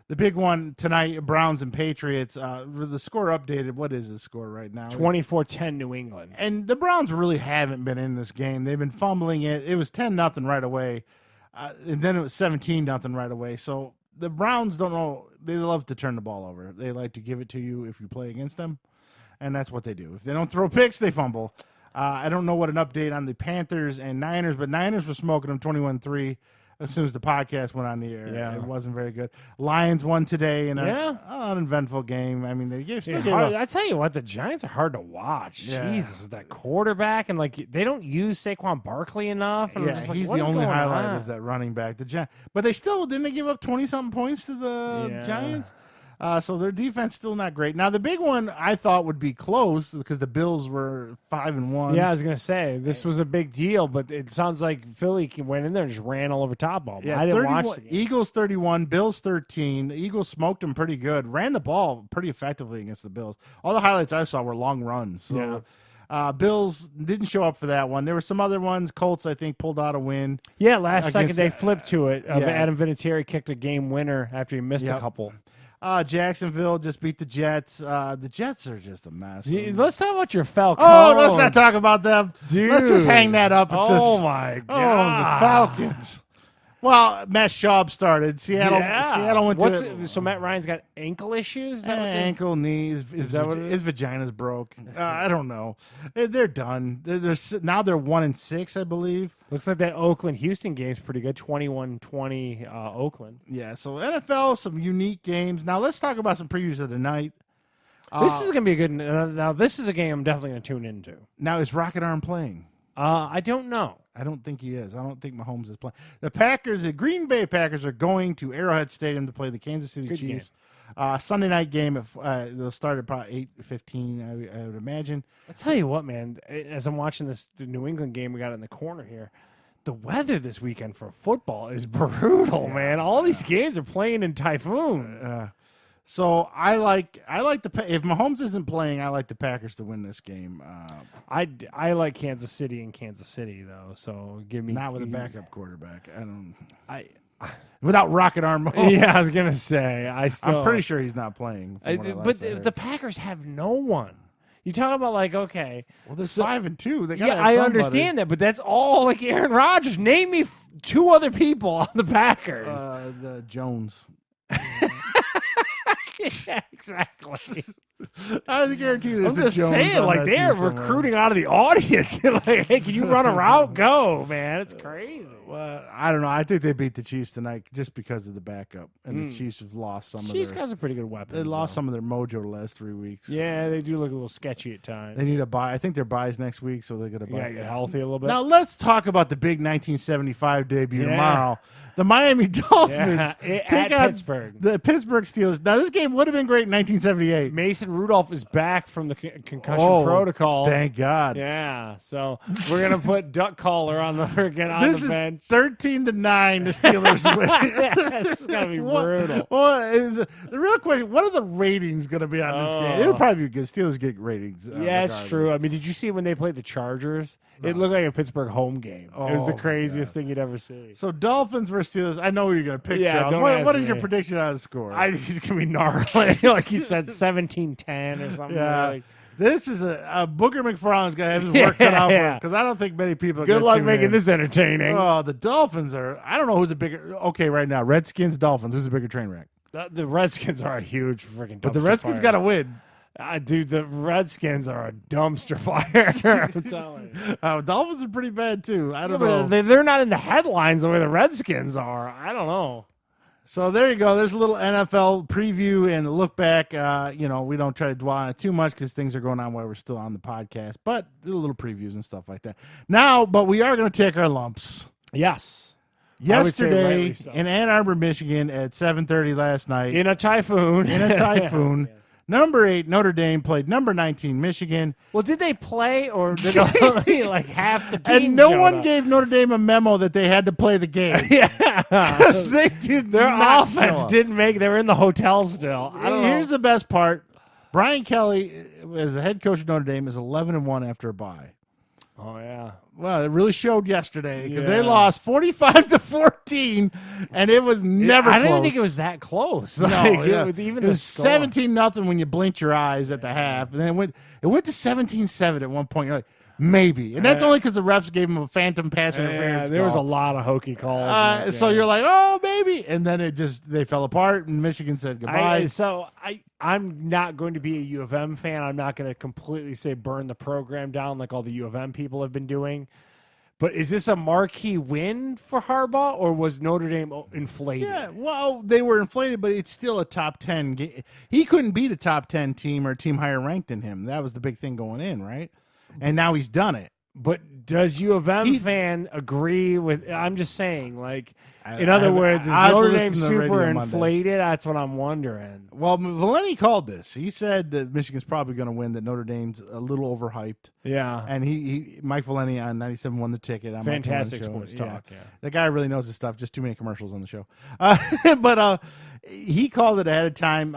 the big one tonight, Browns and Patriots. The score updated. What is the score right now? 24-10 New England. And the Browns really haven't been in this game. They've been fumbling it. It was 10-0 right away, and then it was 17-0 right away. So the Browns don't know. They love to turn the ball over. They like to give it to you if you play against them, and that's what they do. If they don't throw picks, they fumble. I don't know what an update on the Panthers and Niners, but Niners were smoking them 21-3 as soon as the podcast went on the air. Yeah. It wasn't very good. Lions won today in an uneventful game. I mean, they still gave up. I tell you what, the Giants are hard to watch. Yeah. Jesus, with that quarterback, and they don't use Saquon Barkley enough. And I'm Yeah, just like, he's what the is only going highlight on? is that running back. But they still didn't they give up 20-something points to the Giants? So their defense still not great. Now the big one I thought would be close because the Bills were 5-1. Yeah, I was gonna say this was a big deal, but it sounds like Philly went in there and just ran all over top of them. Yeah, I didn't watch the game. Eagles 31, Bills 13. The Eagles smoked them pretty good. Ran the ball pretty effectively against the Bills. All the highlights I saw were long runs. So, Bills didn't show up for that one. There were some other ones. Colts, I think, pulled out a win. Yeah, last second against- they flipped to it. Adam Vinatieri kicked a game winner after he missed a couple. Jacksonville just beat the Jets. The Jets are just a mess. Let's talk about your Falcons. Oh, let's not talk about them. Dude. Let's just hang that up. It's my God. Oh, the Falcons. Well, Matt Schaub started. Seattle went to So Matt Ryan's got ankle issues? Is that what they- ankle, knees. that what it is? His vagina's broke. I don't know. They're done. Now they're 1-6, I believe. Looks like that Oakland-Houston game's pretty good. 21-20 Oakland. Yeah, so NFL, some unique games. Now let's talk about some previews of the night. This is going to be a good. Now this is a game I'm definitely going to tune into. Now is Rocket Arm playing? I don't know. I don't think he is. I don't think Mahomes is playing. The Green Bay Packers are going to Arrowhead Stadium to play the Kansas City Good Chiefs. Sunday night game. They'll start at probably 8:15. I would imagine. I tell you what, man. As I'm watching the New England game, we got it in the corner here. The weather this weekend for football is brutal, man. All these games are playing in typhoons. So I like if Mahomes isn't playing, I like the Packers to win this game. I like Kansas City though. So give me Not with a backup quarterback. I without Rocket Arm Mahomes. Yeah, I was gonna say I'm pretty sure he's not playing. But the Packers have no one. You talk about okay. Well, they're 5-2. They Yeah, I understand that, but that's all Aaron Rodgers. Name me two other people on the Packers. The Jones. Yeah, exactly. I guarantee there's I'm just saying, they're recruiting out of the audience. Hey, can you run a route? Go, man. It's crazy. Well, I don't know. I think they beat the Chiefs tonight just because of the backup, and the Chiefs have lost some Chiefs of their. got some pretty good weapons. They lost some of their mojo the last 3 weeks. Yeah, they do look a little sketchy at times. They need a bye. I think their bye's next week, so they're going to buy. Get healthy a little bit. Now let's talk about the big 1975 debut tomorrow. The Miami Dolphins at take out Pittsburgh. the Pittsburgh Steelers. Now this game would have been great in 1978. Mason Rudolph is back from the concussion protocol. Thank God. Yeah, so we're gonna put Duck Caller on the freaking on This the is bench. 13-9. The Steelers win. This is gonna be brutal. The real question: what are the ratings going to be on this game? It'll probably be good. Steelers get ratings. Yeah, it's true. I mean, did you see when they played the Chargers? No. It looked like a Pittsburgh home game. It was the craziest thing you'd ever see. So Dolphins versus Steelers. I know who you're going to pick. Yeah, what is your prediction on the score? He's going to be gnarly, like you said, 17-10 or something. Yeah. This is a Booger McFarland's going to have his work cut out for him because I don't think many people. Good luck making this entertaining. Oh, the Dolphins are. I don't know who's a bigger. Okay, right now, Redskins, Dolphins. Who's a bigger train wreck? The Redskins are a huge freaking. But the Redskins got to win. Dude, the Redskins are a dumpster fire. I'm telling you. Dolphins are pretty bad too. I don't know. They're not in the headlines the way the Redskins are. I don't know. So there you go. There's a little NFL preview and a look back. We don't try to dwell on it too much because things are going on while we're still on the podcast. But a little previews and stuff like that. But we are going to take our lumps. Yes. Yesterday in Ann Arbor, Michigan at 7:30 last night. In a typhoon. Number 8, Notre Dame played number 19, Michigan. Well, did they play or did only half the team? And no one gave Notre Dame a memo that they had to play the game. Yeah. Because they did Their offense didn't make They were in the hotel still. Here's the best part. Brian Kelly, as the head coach of Notre Dame, is 11-1 after a bye. Oh, yeah. Well, it really showed yesterday because they lost 45-14, and it was never I close. didn't think it was that close. No, Like, yeah. even it was the score. 17-0 when you blinked your eyes at the half, and then it went to 17-7 at one point. You're like, maybe, and that's only because the refs gave him a phantom pass interference. There was a call. lot of hokey calls. So you're like, oh, maybe, and then they fell apart, and Michigan said goodbye. I'm not going to be a U of M fan. I'm not going to completely say burn the program down like all the U of M people have been doing. But is this a marquee win for Harbaugh, or was Notre Dame inflated? Yeah, well, they were inflated, but it's still a top 10 game. He couldn't beat a top 10 team or a team higher ranked than him. That was the big thing going in, right? And now he's done it. But does U of M fan agree with? I'm just saying, like, in other words, is Notre Dame super inflated? That's what I'm wondering. Well, Valenti called this. He said that Michigan's probably going to win. That Notre Dame's a little overhyped. Yeah, and Mike Valenti on 97 won the ticket. On Fantastic sports talk. Yeah. The guy really knows his stuff. Just too many commercials on the show. But he called it ahead of time.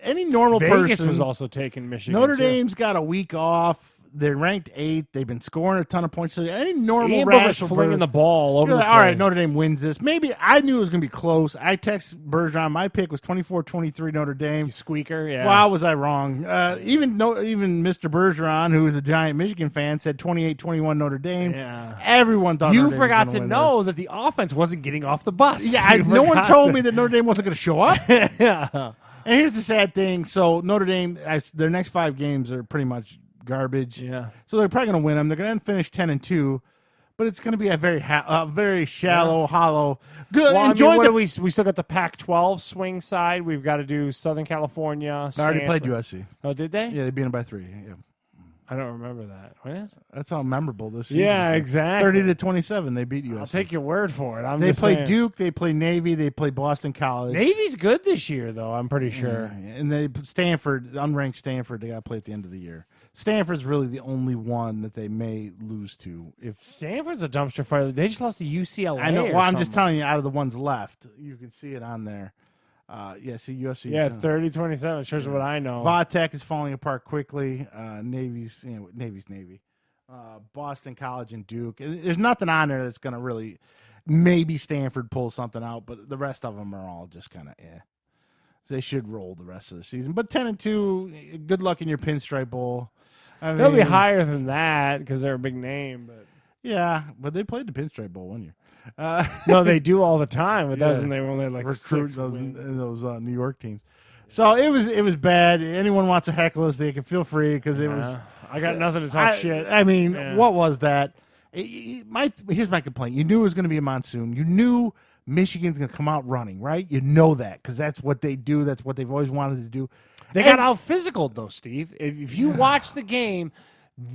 Any normal Vegas person was also taking Michigan. Notre too. Dame's got a week off. They're ranked 8th. They've been scoring a ton of points. So any normal Ian rational flinging the ball over. All right, Notre Dame wins this. Maybe I knew it was going to be close. I texted Bergeron. My pick was 24-23 Notre Dame. Squeaker, yeah. Wow, was I wrong? Even Mr. Bergeron, who is a giant Michigan fan, said 28-21 Notre Dame. Yeah. Everyone thought you Notre Dame forgot was to gonna win know this. that the offense wasn't getting off the bus. Yeah, no one told me that Notre Dame wasn't going to show up. Yeah. And here's the sad thing. So Notre Dame, their next 5 games are pretty much garbage. Yeah. So they're probably going to win them. They're going to finish 10-2, but it's going to be a very shallow, hollow. Good. Well, Enjoy we still got the Pac-12 swing side. We've got to do Southern California. They already played USC. Oh, did they? Yeah, they beat them by 3. Yeah. I don't remember that. What? That's how memorable this season. Yeah, exactly. 30-27, they beat USC. I'll take your word for it. They play Duke, they play Navy, they play Boston College. Navy's good this year, though. I'm pretty sure. And they Stanford, unranked Stanford, they got to play at the end of the year. Stanford's really the only one that they may lose to. If Stanford's a dumpster fire. They just lost to UCLA. I know. Well, I'm just telling you, out of the ones left, you can see it on there. See USC. Yeah, 30-27 shows what I know. Vatech is falling apart quickly. Navy's Navy. Boston College and Duke. There's nothing on there that's going to really. Maybe Stanford pulls something out, but the rest of them are all just kind of They should roll the rest of the season. But 10-2. Good luck in your Pinstripe Bowl. They'll be higher than that because they're a big name. But yeah, but they played the Pinstripe Bowl 1 year. No, they do all the time. But doesn't they only like recruit those New York teams? So it was bad. Anyone wants to heckle us, they can feel free because it was. I got nothing to talk shit. I mean, what was that? Here's my complaint. You knew it was going to be a monsoon. You knew Michigan's going to come out running, right? You know that because that's what they do. That's what they've always wanted to do. They got out physical though, Steve. If you watch the game,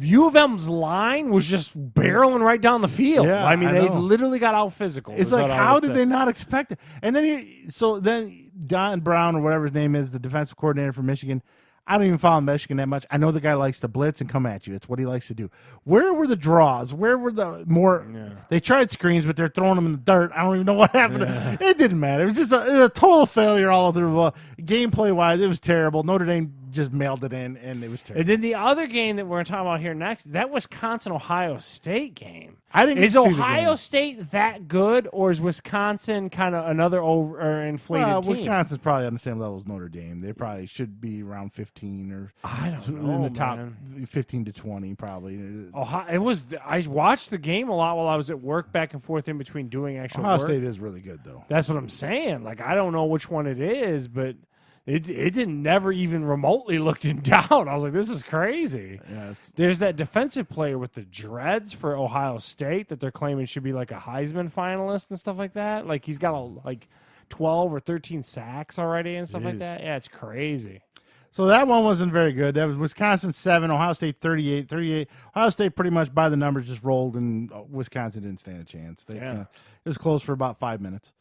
U of M's line was just barreling right down the field. Yeah, I mean, I they know. literally got out physical. It's like, how did they not expect it? And then Don Brown or whatever his name is, the defensive coordinator for Michigan. I don't even follow Michigan that much. I know the guy likes to blitz and come at you. It's what he likes to do. Where were the draws? Where were the more? Yeah. They tried screens, but they're throwing them in the dirt. I don't even know what happened. Yeah. It didn't matter. It was just a total failure all through. Gameplay wise, it was terrible. Notre Dame just mailed it in, and it was terrible. And then the other game that we're going to talk about here next, that Wisconsin-Ohio State game. I didn't. Is Ohio State that good, or is Wisconsin kind of another inflated team? Wisconsin's probably on the same level as Notre Dame. They probably should be around 15 or I don't know, in the top man. 15 to 20 probably. I watched the game a lot while I was at work, back and forth in between doing actual Ohio work. State is really good though. That's what I'm saying. Like, I don't know which one it is, but it didn't never even remotely looked in doubt. I was like, this is crazy. Yes. There's that defensive player with the dreads for Ohio State that they're claiming should be like a Heisman finalist and stuff like that. Like, he's got 12 or 13 sacks already and stuff like that. Yeah, it's crazy. So that one wasn't very good. That was Wisconsin 7, Ohio State 38. Ohio State pretty much by the numbers just rolled, and Wisconsin didn't stand a chance. It was close for about 5 minutes.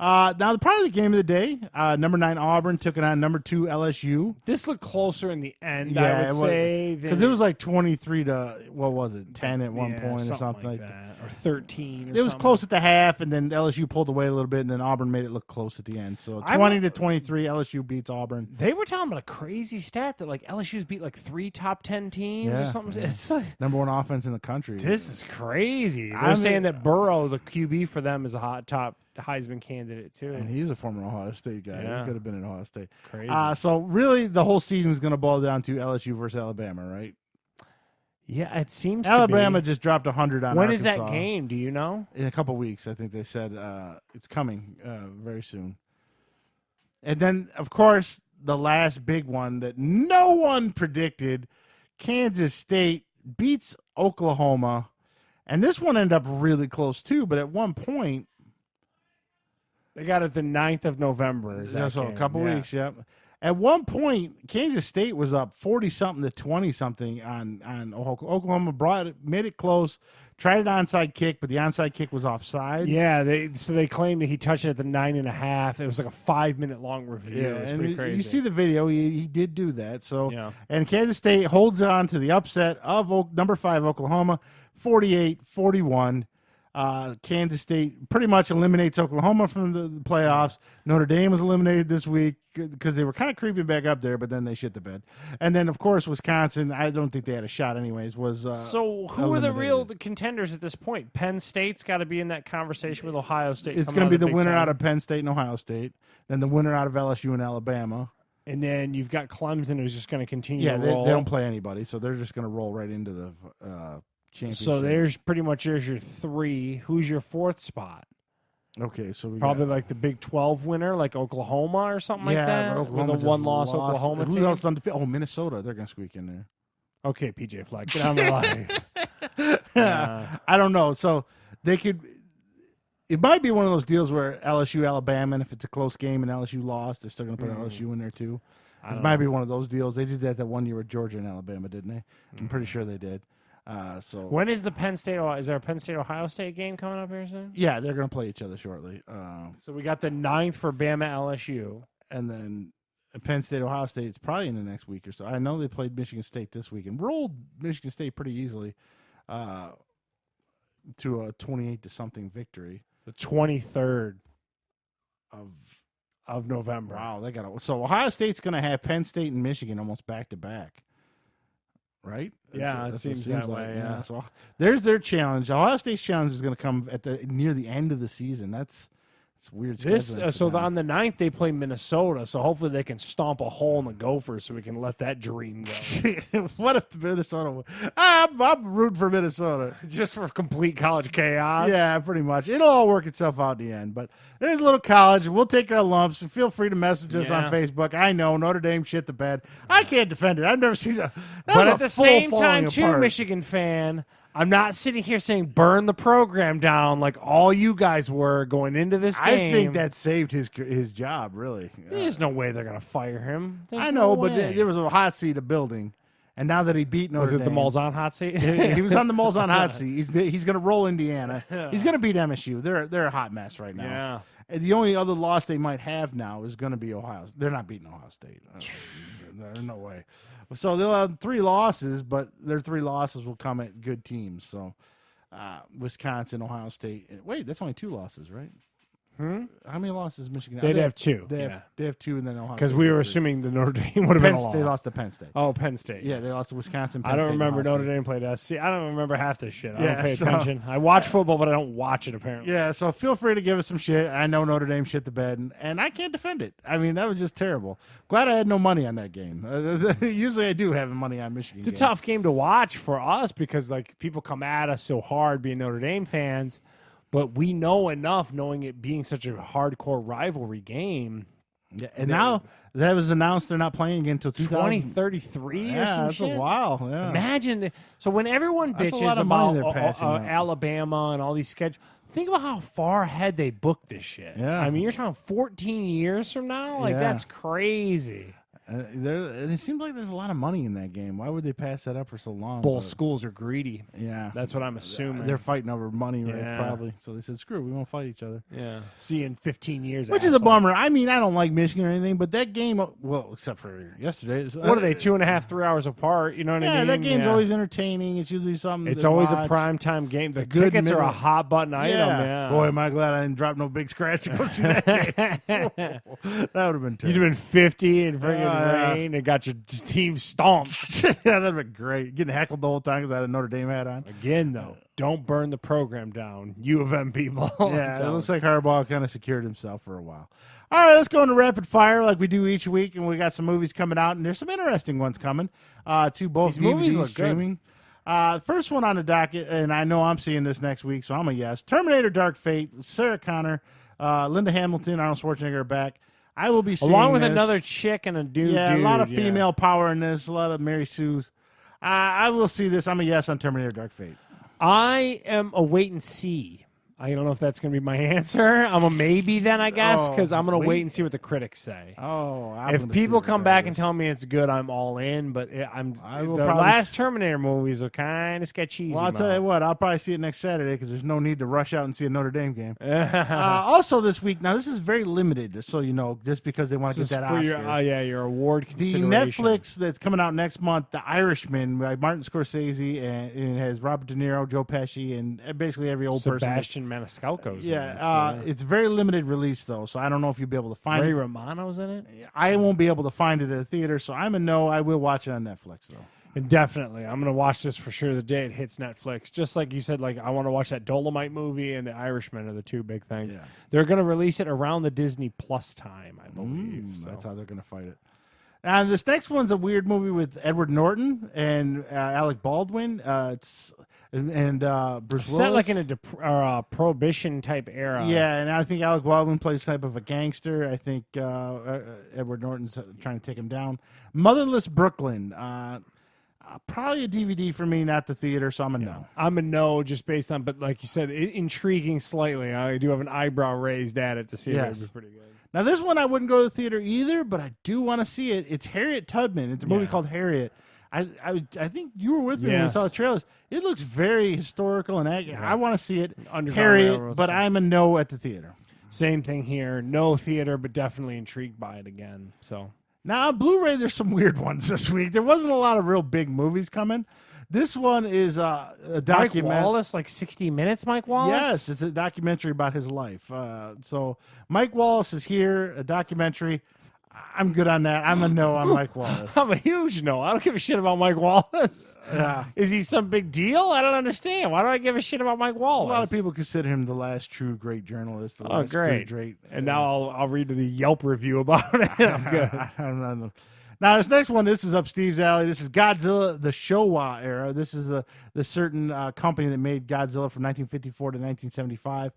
Now, probably the game of the day. Number 9 Auburn took it on number 2 LSU. This looked closer in the end, I would say. Because it was like 23 to, what was it, 10 at one point or something like that. Or 13 It was close at the half, and then LSU pulled away a little bit, and then Auburn made it look close at the end. So 20 to 23, LSU beats Auburn. They were talking about a crazy stat that like LSU's beat like 3 top 10 teams or something. Yeah. It's like, number 1 offense in the country. This is crazy. They're saying that Burrow, the QB for them, is a hot top Heisman candidate too. And he's a former Ohio State guy. Yeah. He could have been at Ohio State. Crazy. So really, the whole season is going to boil down to LSU versus Alabama, right? Yeah, it seems Alabama to be. just dropped 100 on When Arkansas. is that game? Do you know? In a couple weeks, I think they said it's coming very soon. And then, of course, the last big one that no one predicted, Kansas State beats Oklahoma. And this one ended up really close, too. But at one point, they got it the 9th of November. So a couple weeks, yep. At one point, Kansas State was up 40-something to 20-something on Oklahoma. Made it close, tried an onside kick, but the onside kick was offside. Yeah, they claimed that he touched it at the 9.5. It was like a 5-minute long review. Yeah, it was and pretty crazy. you see the video. He did do that. So, Yeah. And Kansas State holds on to the upset of number 5 Oklahoma, 48-41. Kansas State pretty much eliminates Oklahoma from the playoffs. Notre Dame was eliminated this week because they were kind of creeping back up there, but then they shit the bed. And then, of course, Wisconsin, I don't think they had a shot anyways, was So who are the real contenders at this point? Penn State's got to be in that conversation with Ohio State. It's going to be the winner out of Penn State and Ohio State, then the winner out of LSU and Alabama. And then you've got Clemson, who's just going to continue to roll. Yeah, roll. they don't play anybody, so they're just going to roll right into the championship. So there's your 3. Who's your 4th spot? Okay, so we probably like the Big 12 winner, like Oklahoma or something like that. Yeah, but Oklahoma with a one-loss Oklahoma team. Who else undefeated? Oh, Minnesota. They're going to squeak in there. Okay, PJ Fleck, get on the line. I don't know. So they could. It might be one of those deals where LSU, Alabama, and if it's a close game and LSU lost, they're still going to put LSU in there too. It might be one of those deals. They did that one year with Georgia and Alabama, didn't they? I'm pretty sure they did. So when is the Penn State? Is there a Penn State Ohio State game coming up here soon? Yeah, they're going to play each other shortly. So we got the 9th for Bama LSU, and then Penn State Ohio State. It's probably in the next week or so. I know they played Michigan State this week and rolled Michigan State pretty easily to a 28 to something victory. The 23rd of November. Wow, they got so Ohio State's going to have Penn State and Michigan almost back to back. Right? Yeah, it seems that like. way. Yeah. So there's their challenge. Ohio State's challenge is going to come near the end of the season. That's weird. On the 9th they play Minnesota, so hopefully they can stomp a hole in the Gophers so we can let that dream go. What if Minnesota? I'm rooting for Minnesota just for complete college chaos. Yeah, pretty much. It'll all work itself out in the end. But there's a little college. We'll take our lumps. And feel free to message us on Facebook. I know Notre Dame shit the bed. I can't defend it. I've never seen that. But at the same time, too, apart. Michigan fan, I'm not sitting here saying burn the program down like all you guys were going into this game. I think that saved his job, really. There's no way thgoing to fire him. I know, but there was a hot seat of building. And now that he beat Notre Dame. Was it the Malzahn hot seat? He was on the Malzahn hot seat. He's going to roll Indiana. He's going to beat MSU. They're a hot mess right now. Yeah. And the only other loss they might have now is going to be Ohio. They're not beating Ohio State. There's no way. So they'll have 3 losses, but their 3 losses will come at good teams. So Wisconsin, Ohio State. Wait, that's only 2 losses, right? How many losses Michigan? They'd have 2. They have 2, and then Ohio State. Because we were assuming the Notre Dame would have been a loss. They lost to Penn State. Oh, Penn State. Yeah, they lost to Wisconsin. I don't remember Notre Dame played SC. I don't remember half this shit. I don't pay attention. I watch football, but I don't watch it, apparently. Yeah, so feel free to give us some shit. I know Notre Dame shit the bed, and I can't defend it. I mean, that was just terrible. Glad I had no money on that game. Usually I do have money on Michigan. It's a tough game to watch for us because like people come at us so hard being Notre Dame fans. But we know enough, knowing it being such a hardcore rivalry game. Yeah, and now that was announced they're not playing again until 2033 or some that's shit. a while. Yeah. Imagine. So when everyone bitches about Alabama and all these schedules, think about how far ahead they booked this shit. Yeah. I mean, you're talking 14 years from now? Like, that's crazy. And it seems like there's a lot of money in that game. Why would they pass that up for so long? Both schools are greedy. Yeah. That's what I'm assuming. They're fighting over money, right? Yeah. Probably. So they said, screw it, we won't fight each other. Yeah. See you in 15 years. Which is a bummer. I mean, I don't like Michigan or anything, but that game, well, except for yesterday. What are they, 2.5, 3 hours apart? You know what I mean? Yeah, that game's always entertaining. It's usually something It's to always watch. a primetime game. The Good tickets are a middle. hot button item. Yeah. Boy, am I glad I didn't drop no big scratch to go see that game. That would have been terrible. You'd have been 50 in friggin' rain and got your team stomped. Yeah, that'd have been great. Getting heckled the whole time because I had a Notre Dame hat on. Again, though, don't burn the program down. U of M people. Yeah, it looks like Harbaugh kind of secured himself for a while. All right, let's go into rapid fire like we do each week, and we got some movies coming out, and there's some interesting ones coming to both These movies DVD look streaming. First one on the docket, and I know I'm seeing this next week, so I'm a yes. Terminator: Dark Fate. Sarah Connor, Linda Hamilton, Arnold Schwarzenegger are back. I will be seeing along with this. another chick and a dude. Yeah, a lot of female power in this. A lot of Mary Sue's. I will see this. I'm a yes on Terminator: Dark Fate. I am a wait and see. I don't know if that's going to be my answer. I'm a maybe then, I guess, because I'm going to wait and see what the critics say. If people come back and tell me it's good, I'm all in. But the last Terminator movies are kind of sketchy. Well, I'll tell you what. I'll probably see it next Saturday because there's no need to rush out and see a Notre Dame game. Also this week, now this is very limited, just so you know, just because they want to get that Oscar. Your award The consideration. Netflix that's coming out next month, The Irishman, by Martin Scorsese, and it has Robert De Niro, Joe Pesci, and basically every old person. Sebastian Maniscalco's Yeah, it's very limited release though, so I don't know if you'll be able to find Ray it. Romano's in it. I won't be able to find it at a theater, so I'm a no. I will watch it on Netflix though. And definitely, I'm going to watch this for sure the day it hits Netflix. Just like you said, like I want to watch that Dolomite movie and The Irishman are the two big things. Yeah. They're going to release it around the Disney Plus time, I believe. So. That's how they're going to fight it. And this next one's a weird movie with Edward Norton and Alec Baldwin. And Bruce Willis. Set like in a prohibition type era. Yeah, and I think Alec Baldwin plays type of a gangster. I think Edward Norton's trying to take him down. Motherless Brooklyn. Probably a DVD for me, not the theater, so I'm a no. I'm a no just based on, but like you said, intriguing slightly. I do have an eyebrow raised at it to see if it would be pretty good. Now, this one I wouldn't go to the theater either, but I do want to see it. It's Harriet Tubman. It's a movie called Harriet. I think you were with me when we saw the trailers. It looks very historical and I want to see it. Harriet, but I'm a no at the theater. Same thing here. No theater, but definitely intrigued by it again. So now on Blu-ray, there's some weird ones this week. There wasn't a lot of real big movies coming. This one is a documentary. Mike Wallace, like 60 Minutes, Mike Wallace? Yes, it's a documentary about his life. So Mike Wallace is here, a documentary. I'm good on that. I'm a no on Mike Wallace. I'm a huge no. I don't give a shit about Mike Wallace. Yeah. Is he some big deal? I don't understand. Why do I give a shit about Mike Wallace? A lot of people consider him the last true great journalist. The last great. True great. And now I'll read the Yelp review about it. I'm good. I don't know. Now, this next one, this is up Steve's alley. This is Godzilla, the Showa era. This is the certain company that made Godzilla from 1954 to 1975.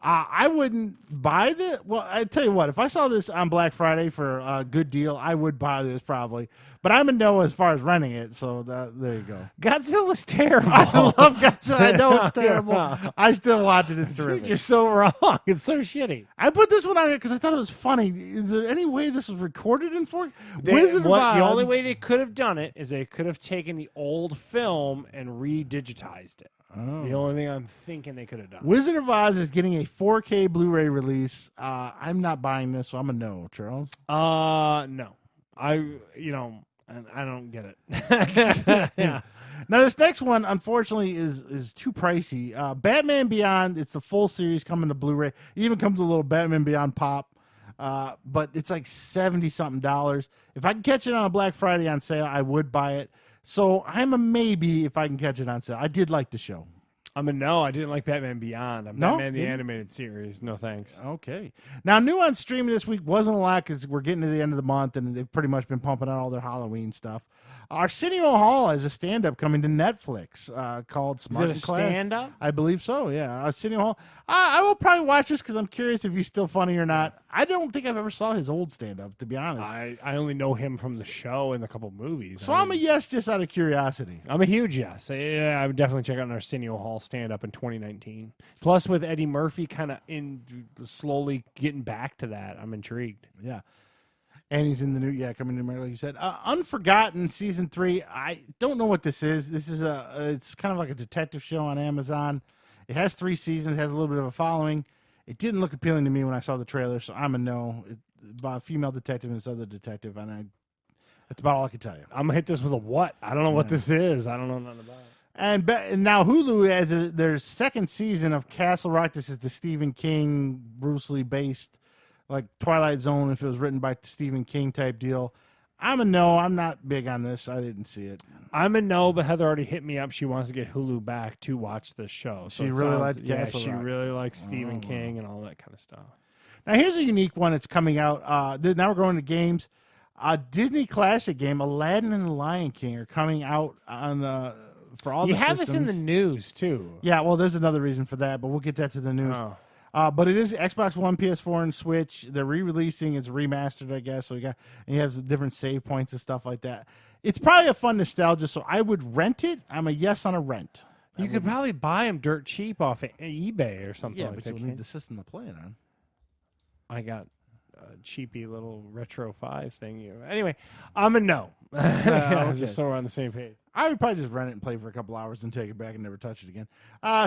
I wouldn't buy this. Well, I tell you what, if I saw this on Black Friday for a good deal, I would buy this probably. But I'm a no as far as renting it, so there you go. Godzilla's terrible. I love Godzilla. I know it's terrible. I still watch it. It's terrific. Dude, you're so wrong. It's so shitty. I put this one on here because I thought it was funny. Is there any way this was recorded in 4K? The only way they could have done it is they could have taken the old film and re-digitized it. Oh. The only thing I'm thinking they could have done. Wizard of Oz is getting a 4K Blu-ray release. I'm not buying this, so I'm a no. Charles? No. I don't get it. Yeah. Now, this next one, unfortunately, is too pricey. Batman Beyond, it's the full series coming to Blu-ray. It even comes with a little Batman Beyond pop. But it's like $70-something. If I can catch it on a Black Friday on sale, I would buy it. So I'm a maybe if I can catch it on sale. I did like the show. I'm a no. I didn't like Batman Beyond. Batman the Animated Series. No thanks. Okay. Now, new on streaming this week wasn't a lot because we're getting to the end of the month and they've pretty much been pumping out all their Halloween stuff. Arsenio Hall has a stand-up coming to Netflix called Smart Is it a Class. stand-up? I believe so, yeah. Arsenio Hall. I will probably watch this because I'm curious if he's still funny or not. I don't think I've ever saw his old stand-up, to be honest. I only know him from the show and a couple movies. So I'm a yes just out of curiosity. I'm a huge yes. I would definitely check out an Arsenio Hall stand-up in 2019. Plus, with Eddie Murphy kind of slowly getting back to that, I'm intrigued. Yeah. And he's in the new, coming to America, like you said. Unforgotten season 3. I don't know what this is. This is it's kind of like a detective show on Amazon. It has 3 seasons, has a little bit of a following. It didn't look appealing to me when I saw the trailer, so I'm a no. It's about a female detective and this other detective, and that's about all I can tell you. I'm gonna hit this with a what? I don't know what this is. I don't know nothing about it. And now Hulu has their second season of Castle Rock. This is the Stephen King, Bruce Lee based, like Twilight Zone if it was written by Stephen King type deal. I'm a no. I'm not big on this. I didn't see it. I'm a no, but Heather already hit me up. She wants to get Hulu back to watch this show. So she really liked Castle she Rock. really likes Stephen King and all that kind of stuff. Now here's a unique one that's coming out. Now we're going to games. Disney classic game Aladdin and the Lion King are coming out on for all the systems. You have this in the news too. Yeah, well, there's another reason for that, but we'll get that to the news. Oh. But it is Xbox One, PS4, and Switch. They're re-releasing. It's remastered, I guess. So you have different save points and stuff like that. It's probably a fun nostalgia. So I would rent it. I'm a yes on a rent. You could probably buy them dirt cheap off eBay or something. Yeah, like but that. you'll need the system to play it on. I got a cheapy little Retro 5 thing. Anyway, I'm a no. Okay. Just so we're on the same page. I would probably just rent it and play for a couple hours and take it back and never touch it again.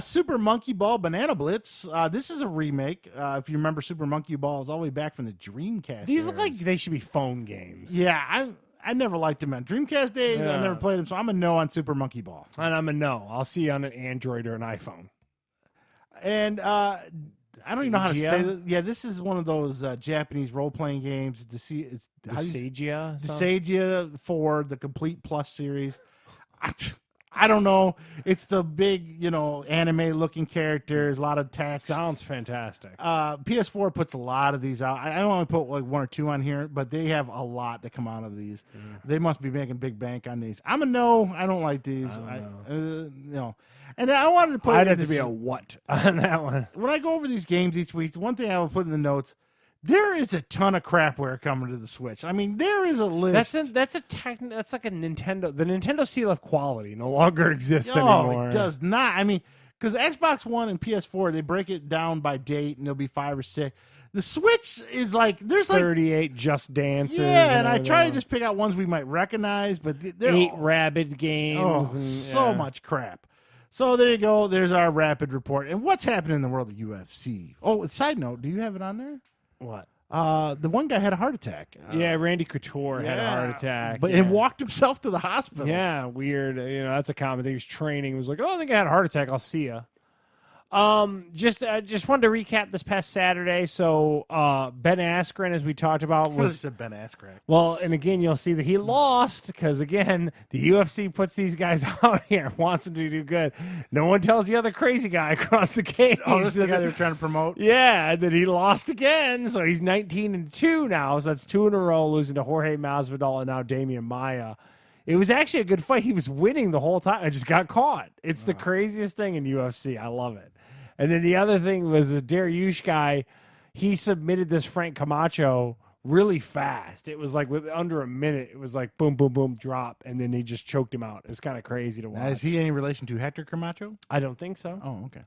Super Monkey Ball Banana Blitz. This is a remake. If you remember, Super Monkey Ball is all the way back from the Dreamcast. These look eras. like they should be phone games. Yeah, I never liked them on Dreamcast days. I never played them, so I'm a no on Super Monkey Ball. And I'm a no. I'll see you on an Android or an iPhone. And I don't even know how to say that. Yeah, this is one of those Japanese role-playing games. Disagia for the Complete Plus series. I don't know. It's the big, anime-looking characters, a lot of text. Sounds fantastic. PS4 puts a lot of these out. I only put like 1 or 2 on here, but they have a lot that come out of these. They must be making big bank on these. I'm a no. I don't like these. And I wanted to put. I'd have to be a what on that one. When I go over these games each week, one thing I will put in the notes. There is a ton of crapware coming to the Switch. I mean, there is a list. That's like a Nintendo. The Nintendo seal of quality no longer exists anymore. No, it does not. I mean, because Xbox One and PS4, they break it down by date, and there'll be 5 or 6. The Switch is like there's 38 Just Dances. Yeah, and I try to just pick out ones we might recognize, but they're 8 Rabid games. So much crap. So there you go. There's our rapid report. And what's happening in the world of UFC? Oh, side note, do you have it on there? What? The one guy had a heart attack. Randy Couture had a heart attack. But and walked himself to the hospital. Yeah, weird. That's a common thing. He was training. He was like, I think I had a heart attack. I'll see ya. Just wanted to recap this past Saturday. So Ben Askren, as we talked about, was Ben Askren. Well, and again, you'll see that he lost because again, the UFC puts these guys out here, wants them to do good. No one tells the other crazy guy across the cage. Oh, this is the guy they were trying to promote. Yeah, that he lost again. So he's 19-2 now. So that's 2 in a row, losing to Jorge Masvidal and now Damian Maia. It was actually a good fight. He was winning the whole time. I just got caught. It's the craziest thing in UFC. I love it. And then the other thing was the Dariush guy. He submitted this Frank Camacho really fast. It was like with under a minute. It was like boom, boom, boom, drop, and then he just choked him out. It was kind of crazy to watch. Now, is he any relation to Hector Camacho? I don't think so. Oh, okay.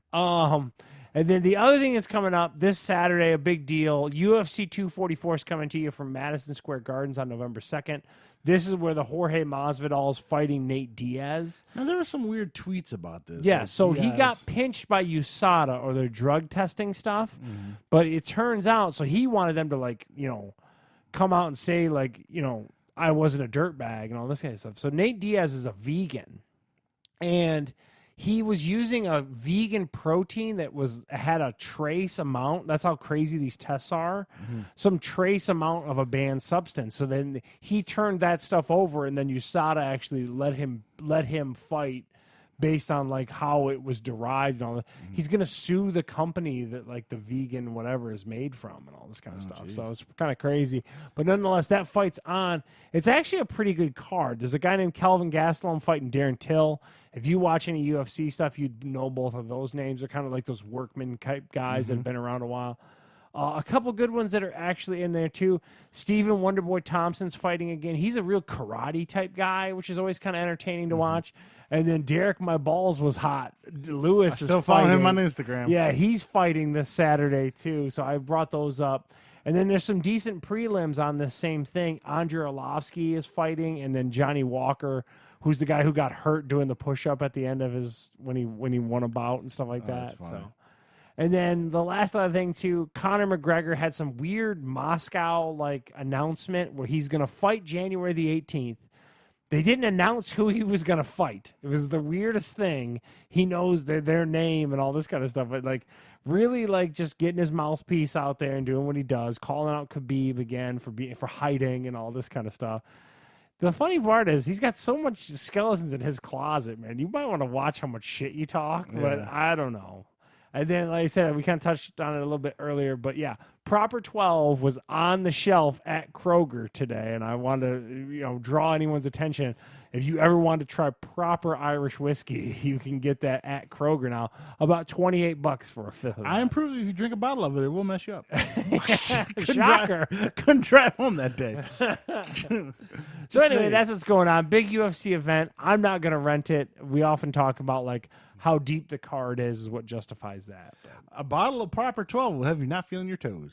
And then the other thing that's coming up this Saturday, a big deal. UFC 244 is coming to you from Madison Square Gardens on November 2nd. This is where the Jorge Masvidal is fighting Nate Diaz. Now, there were some weird tweets about this. Yeah, like so Diaz. he got pinched by USADA or their drug testing stuff. Mm-hmm. But it turns out, so he wanted them to, come out and say, I wasn't a dirtbag and all this kind of stuff. So Nate Diaz is a vegan. And he was using a vegan protein that had a trace amount. That's how crazy these tests are. Mm-hmm. Some trace amount of a banned substance. So then he turned that stuff over, and then USADA actually let him fight based on how it was derived and all that. Mm-hmm. He's going to sue the company that the vegan whatever is made from and all this kind of stuff. Geez. So it's kind of crazy. But nonetheless, that fight's on. It's actually a pretty good card. There's a guy named Kelvin Gastelum fighting Darren Till. If you watch any UFC stuff, you'd know both of those names. They're kind of like those workman type guys that have been around a while. A couple good ones that are actually in there, too. Stephen Wonderboy Thompson's fighting again. He's a real karate type guy, which is always kind of entertaining to watch. And then Derek My Balls was hot. Lewis is still fighting. Follow him on Instagram. Yeah, he's fighting this Saturday, too. So I brought those up. And then there's some decent prelims on this same thing. Andrei Arlovsky is fighting, and then Johnny Walker, who's the guy who got hurt doing the push-up at the end of his when he won a bout and stuff like that. So, and then the last other thing too, Conor McGregor had some weird Moscow like announcement where he's going to fight January the 18th. They didn't announce who he was going to fight. It was the weirdest thing. He knows their name and all this kind of stuff, but like really like just getting his mouthpiece out there and doing what he does, calling out Khabib again for hiding and all this kind of stuff. The funny part is he's got so much skeletons in his closet, man. You might want to watch how much shit you talk, but I don't know. And then, like I said, we kind of touched on it a little bit earlier, but yeah, Proper 12 was on the shelf at Kroger today, and I wanted to, draw anyone's attention. If you ever want to try proper Irish whiskey, you can get that at Kroger now. About $28 for a fifth of that. I improve if you drink a bottle of it, it will mess you up. Shocker. Couldn't drive home that day. So anyway, that's what's going on. Big UFC event. I'm not going to rent it. We often talk about like how deep the card is what justifies that. A bottle of Proper 12 will have you not feeling your toes.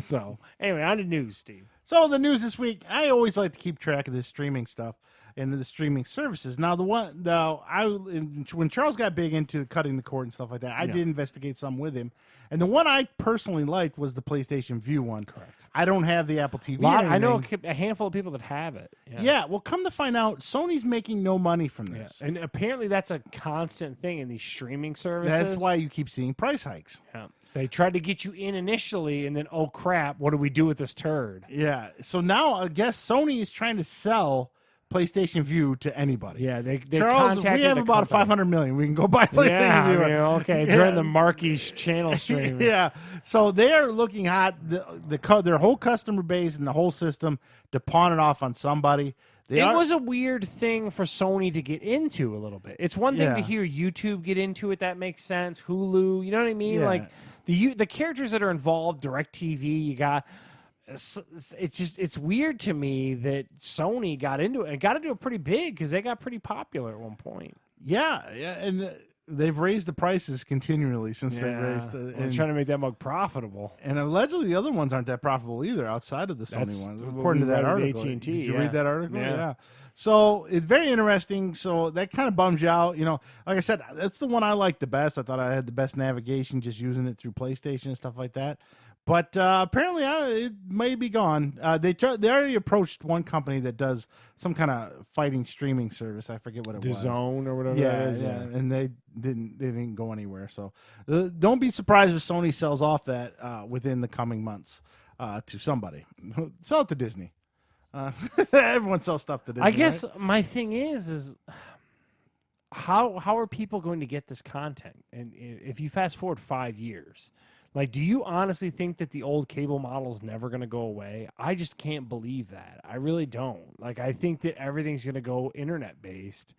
So anyway, on to news, Steve. So the news this week, I always like to keep track of this streaming stuff and the streaming services. Now, when Charles got big into cutting the cord and stuff like that, I did investigate some with him. And the one I personally liked was the PlayStation Vue one. Correct. I don't have the Apple TV. I know a handful of people that have it. Yeah, well, come to find out, Sony's making no money from this. And apparently that's a constant thing in these streaming services. That's why you keep seeing price hikes. Yeah. They tried to get you in initially, and then, oh, crap, what do we do with this turd? Yeah, so now I guess Sony is trying to sell PlayStation Vue to anybody. Yeah, they Charles, contacted we have about $500 million. We can go buy PlayStation Vue. Okay, during the Marquee channel stream. Yeah, so they are looking at their whole customer base and the whole system to pawn it off on somebody. It was a weird thing for Sony to get into a little bit. It's one thing to hear YouTube get into it. That makes sense. Hulu, you know what I mean? Yeah. Like the characters that are involved, DirecTV, you got. It's weird to me that Sony got into it and got into it pretty big because they got pretty popular at one point. Yeah, and they've raised the prices continually since they raised. They're trying to make that mug profitable. And allegedly, the other ones aren't that profitable either outside of the Sony ones, according to that article. AT&T, Did you read that article? Yeah. So it's very interesting. So that kind of bums you out. Like I said, that's the one I liked the best. I thought I had the best navigation just using it through PlayStation and stuff like that. But apparently, it may be gone. They already approached one company that does some kind of fighting streaming service. I forget what it was. DAZN or whatever that is. Yeah, and they didn't go anywhere. So don't be surprised if Sony sells off that within the coming months to somebody. Sell it to Disney. Everyone sells stuff to Disney. I guess right? my thing is how are people going to get this content? And if you fast forward 5 years. Like, do you honestly think that the old cable model is never going to go away? I just can't believe that. I really don't. Like, I think that everything's going to go internet-based.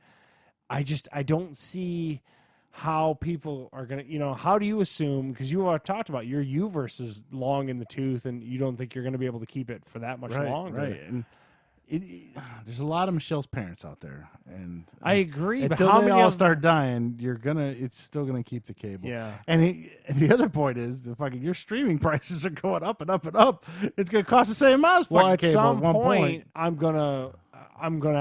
I don't see how people are going to, how do you assume, because you talked about your U-verse is long in the tooth, and you don't think you're going to be able to keep it for that much longer. Right, and there's a lot of Michelle's parents out there, and I agree. Until but how they many all start dying, it's still gonna keep the cable. Yeah. And the other point is your streaming prices are going up and up and up. It's gonna cost the same amount as fucking at cable some at one point. I'm gonna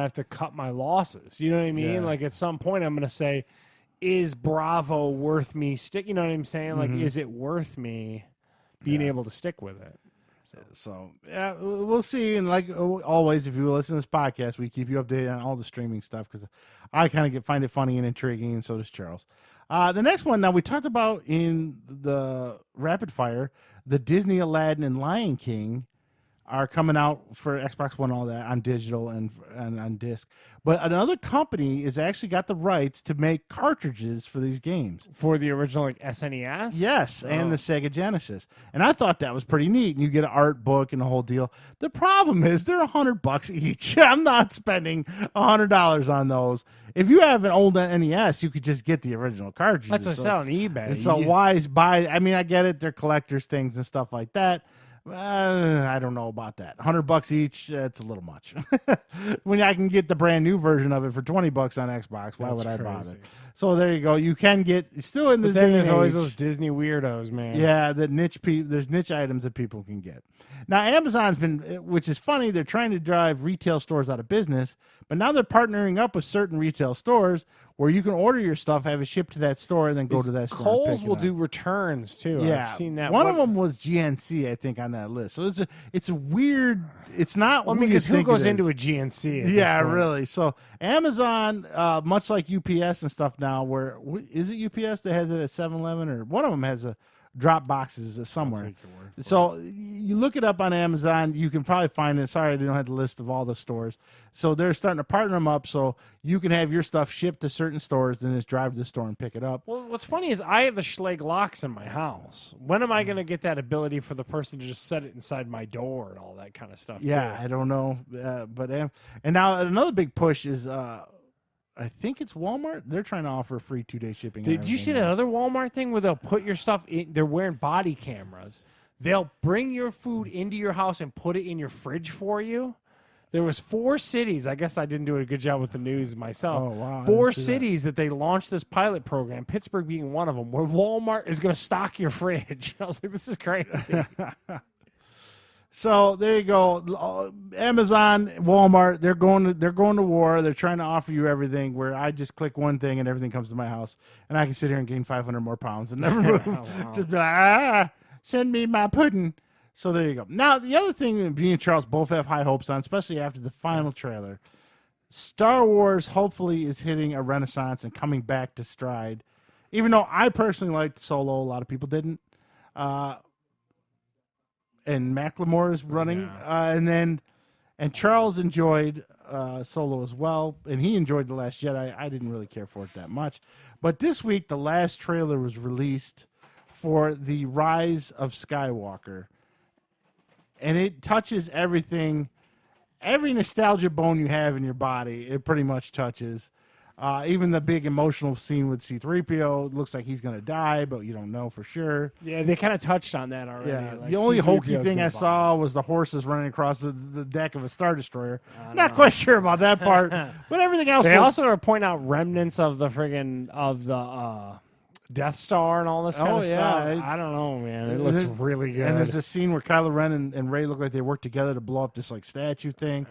have to cut my losses. You know what I mean? Yeah. Like at some point, I'm gonna say, is Bravo worth me stick? You know what I'm saying? Like, is it worth me being able to stick with it? So, yeah, we'll see. And like always, if you listen to this podcast, we keep you updated on all the streaming stuff because I kind of find it funny and intriguing, and so does Charles. The next one, now we talked about in the rapid fire, the Disney Aladdin and Lion King are coming out for Xbox One, all that on digital and on disc. But another company has actually got the rights to make cartridges for these games. For the original like SNES? Yes, and the Sega Genesis. And I thought that was pretty neat. And you get an art book and the whole deal. The problem is they're $100 each. I'm not spending $100 on those. If you have an old NES, you could just get the original cartridges. That's what I said on eBay. So why buy? I mean, I get it. They're collectors' things and stuff like that. I don't know about that. $100 each, that's a little much. When I can get the brand new version of it for $20 on Xbox, why That's would I crazy. bother? So there you go. You can get still in this. But then day there's and always age, those Disney weirdos, man. yeah, the niche there's niche items that people can get. Now Amazon's been, which is funny, they're trying to drive retail stores out of business, but now they're partnering up with certain retail stores where you can order your stuff, have it shipped to that store, and then go to that store. Kohl's and pick it will up. do returns too. Yeah, I've seen that. One of them was GNC, I think, on that list. So it's a weird. It's not. Well, I who mean, you because who think it goes is. into a GNC? At Yeah, this point? really. So Amazon, much like UPS and stuff now, where is it UPS that has it at 7-Eleven, or one of them has a drop boxes somewhere. take your word for So you look it up on Amazon, you can probably find it. Sorry, I don't have the list of all the stores. So they're starting to partner them up so you can have your stuff shipped to certain stores, then just drive to the store and pick it up. Well, what's funny is I have the Schlage locks in my house. When am I going to get that ability for the person to just set it inside my door and all that kind of stuff? Yeah, too? I don't know, but and now another big push is I think it's Walmart. They're trying to offer free 2-day shipping. on Did you see everything that now. other Walmart thing where they'll put your stuff in? They're wearing body cameras. They'll bring your food into your house and put it in your fridge for you. There was 4 cities. I guess I didn't do a good job with the news myself. Oh, wow, I 4 didn't see that. cities that they launched this pilot program, Pittsburgh being one of them, where Walmart is going to stock your fridge. I was like, this is crazy. So there you go. Amazon, Walmart, they're going to war. They're trying to offer you everything. Where I just click one thing and everything comes to my house, and I can sit here and gain 500 more pounds and never move. Wow. Just be like, send me my pudding. So there you go. Now the other thing that me and Charles both have high hopes on, especially after the final trailer, Star Wars hopefully is hitting a renaissance and coming back to stride. Even though I personally liked Solo, a lot of people didn't. And Macklemore is running, and Charles enjoyed Solo as well, and he enjoyed The Last Jedi. I didn't really care for it that much, but this week the last trailer was released for The Rise of Skywalker, and it touches everything, every nostalgia bone you have in your body. It pretty much touches. Even the big emotional scene with C-3PO, looks like he's going to die, but you don't know for sure. Yeah, they kind of touched on that already. Yeah, Like, the only C-3PO hokey is thing gonna I bomb. saw was the horses running across the deck of a Star Destroyer. Not quite sure about that part, but everything else. They looked- also are pointing out remnants of the friggin' Death Star and all this kind Oh, of yeah, stuff. I don't know, man. It looks really good. And there's a scene where Kylo Ren and Rey look like they work together to blow up this like statue thing.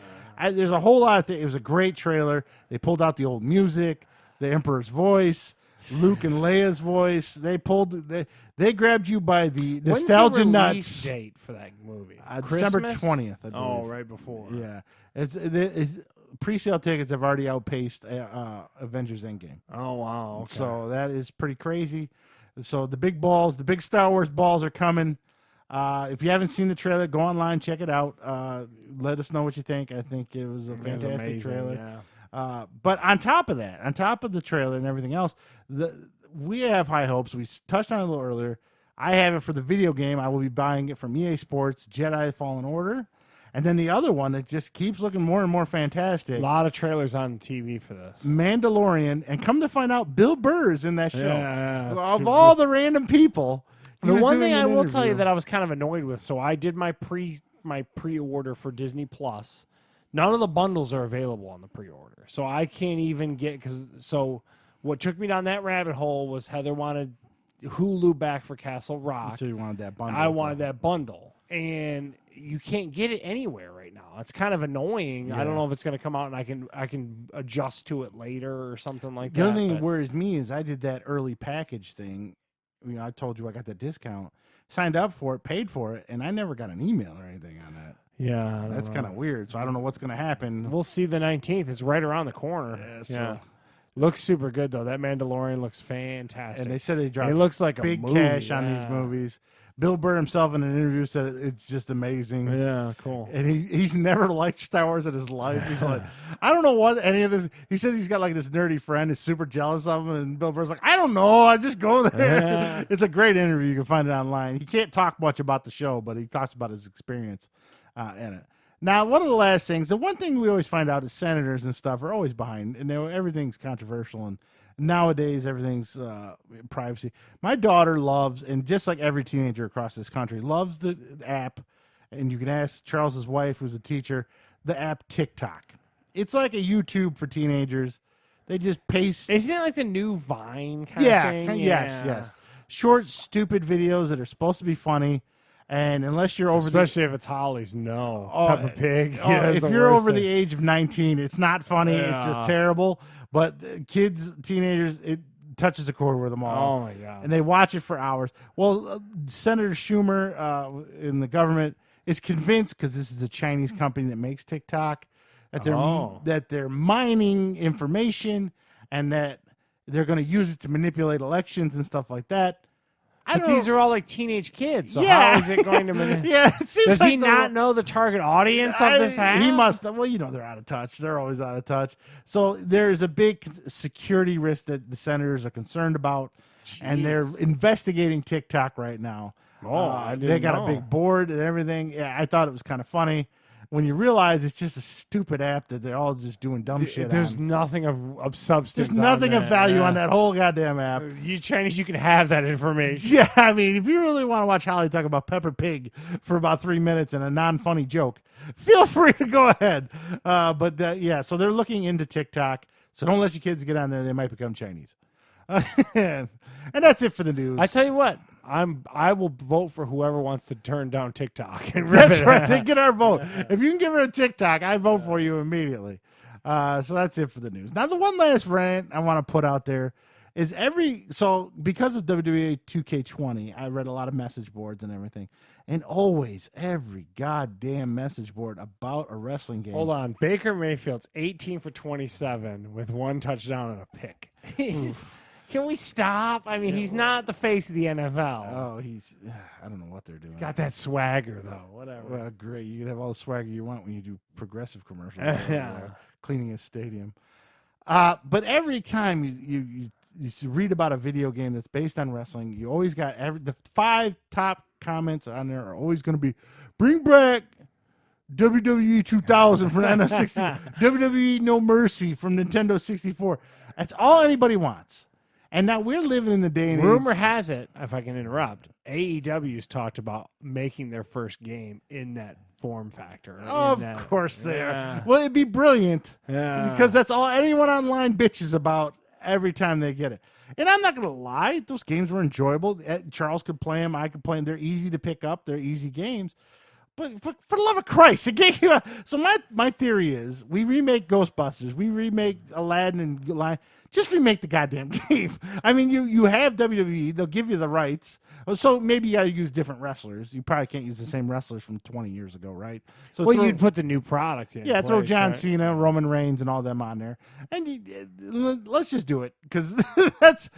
There's a whole lot of things. It was a great trailer. They pulled out the old music, the Emperor's voice, Luke and Leia's voice. They grabbed you by the nostalgia When's the nuts. release date for that movie? December Christmas? 20th. I believe. Oh, right before. Yeah, it's pre-sale tickets have already outpaced Avengers Endgame. Oh wow. Okay. So that is pretty crazy. So the big balls, the big Star Wars balls are coming. If you haven't seen the trailer, go online, check it out. Let us know what you think. I think it was a fantastic amazing, trailer. yeah. But on top of that, on top of the trailer and everything else, we have high hopes. We touched on it a little earlier. I have it for the video game. I will be buying it from EA Sports, Jedi Fallen Order. And then the other one that just keeps looking more and more fantastic, A lot of trailers on TV for this. Mandalorian. And come to find out, Bill Burr is in that show. Yeah, that's Of true. all the random people. he The was one doing thing I an will tell you interview. that I was kind of annoyed with, so I did my pre-order for Disney Plus. None of the bundles are available on the pre-order, so I can't even get So what took me down that rabbit hole was Heather wanted Hulu back for Castle Rock. So you wanted that bundle. I wanted that bundle, and you can't get it anywhere right now. It's kind of annoying. I don't know if it's going to come out and I can adjust to it later or something like The that. other thing but- that worries me is I did that early package thing. I told you I got that discount, signed up for it, paid for it, and I never got an email or anything on that. yeah, I don't That's know. kind of weird. So I don't know what's going to happen. We'll see the 19th. It's right around the corner. Yeah, Yeah. so- Looks super good, though. That Mandalorian looks fantastic. And they said they dropped it looks like big a movie. cash on these yeah. movies. Bill Burr himself in an interview said it's just amazing. Yeah, cool. And he's never liked Star Wars in his life. He's like, I don't know what any of this. He says he's got like this nerdy friend who's super jealous of him. And Bill Burr's like, I don't know. I just go there. Yeah. It's a great interview. You can find it online. He can't talk much about the show, but he talks about his experience in it. Now, one of the last things, the one thing we always find out is senators and stuff are always behind, and everything's controversial, and nowadays everything's privacy. My daughter loves, and just like every teenager across this country, loves the app and you can ask Charles's wife, who's a teacher, the app TikTok. It's like a YouTube for teenagers. They just paste. Isn't it like the new Vine kind of thing? Yes. Short, stupid videos that are supposed to be funny. And unless you're over especially if it's Holly's, Peppa Pig. If you're over the age of 19, it's not funny. It's just terrible. But kids, teenagers, it touches a chord with them all. Oh my god! And they watch it for hours. Well, Senator Schumer in the government is convinced, because this is a Chinese company that makes TikTok, that they're mining information and that they're going to use it to manipulate elections and stuff like that. But these are all like teenage kids. So how is it going to? It seems Does like he not know the target audience of this app? He must. Well, they're out of touch. They're always out of touch. So there is a big security risk that the senators are concerned about, and they're investigating TikTok right now. They got a big board and everything. Yeah, I thought it was kind of funny when you realize it's just a stupid app that they're all just doing dumb shit. There's nothing of substance. There's nothing of value on that whole goddamn app. You Chinese, you can have that information. Yeah, I mean, if you really want to watch Holly talk about Peppa Pig for about 3 minutes and a non-funny joke, feel free to go ahead. So they're looking into TikTok. So don't let your kids get on there; they might become Chinese. And that's it for the news. I tell you what. I will vote for whoever wants to turn down TikTok. That's right. They get our vote. If you can give her a TikTok, I vote for you immediately. So that's it for the news. Now, the one last rant I want to put out there is because of WWE 2K20, I read a lot of message boards and everything. And always, every goddamn message board about a wrestling game. Hold on. Baker Mayfield's 18 for 27 with 1 touchdown and a pick. Can we stop? I mean, he's not the face of the NFL. Oh, I don't know what they're doing. He's got that swagger, though. Whatever. Well, great. You can have all the swagger you want when you do progressive commercials. Cleaning a stadium. But every time you read about a video game that's based on wrestling, you always got the 5 top comments on there are always going to be, bring back WWE 2000 from N60, WWE No Mercy from Nintendo 64. That's all anybody wants. And now we're living in the day and age. Rumor has it, if I can interrupt, AEW's talked about making their first game in that form factor. Of course they are. Well, it'd be brilliant. Yeah. Because that's all anyone online bitches about every time they get it. And I'm not going to lie, those games were enjoyable. Charles could play them. I could play them. They're easy to pick up. They're easy games. But for the love of Christ, so my theory is we remake Ghostbusters, we remake Aladdin and Goliath. Just remake the goddamn game. I mean, you have WWE; they'll give you the rights. So maybe you got to use different wrestlers. You probably can't use the same wrestlers from 20 years ago, right? So you'd put the new product in. Yeah, throw John Cena, Roman Reigns, and all them on there, and let's just do it because that's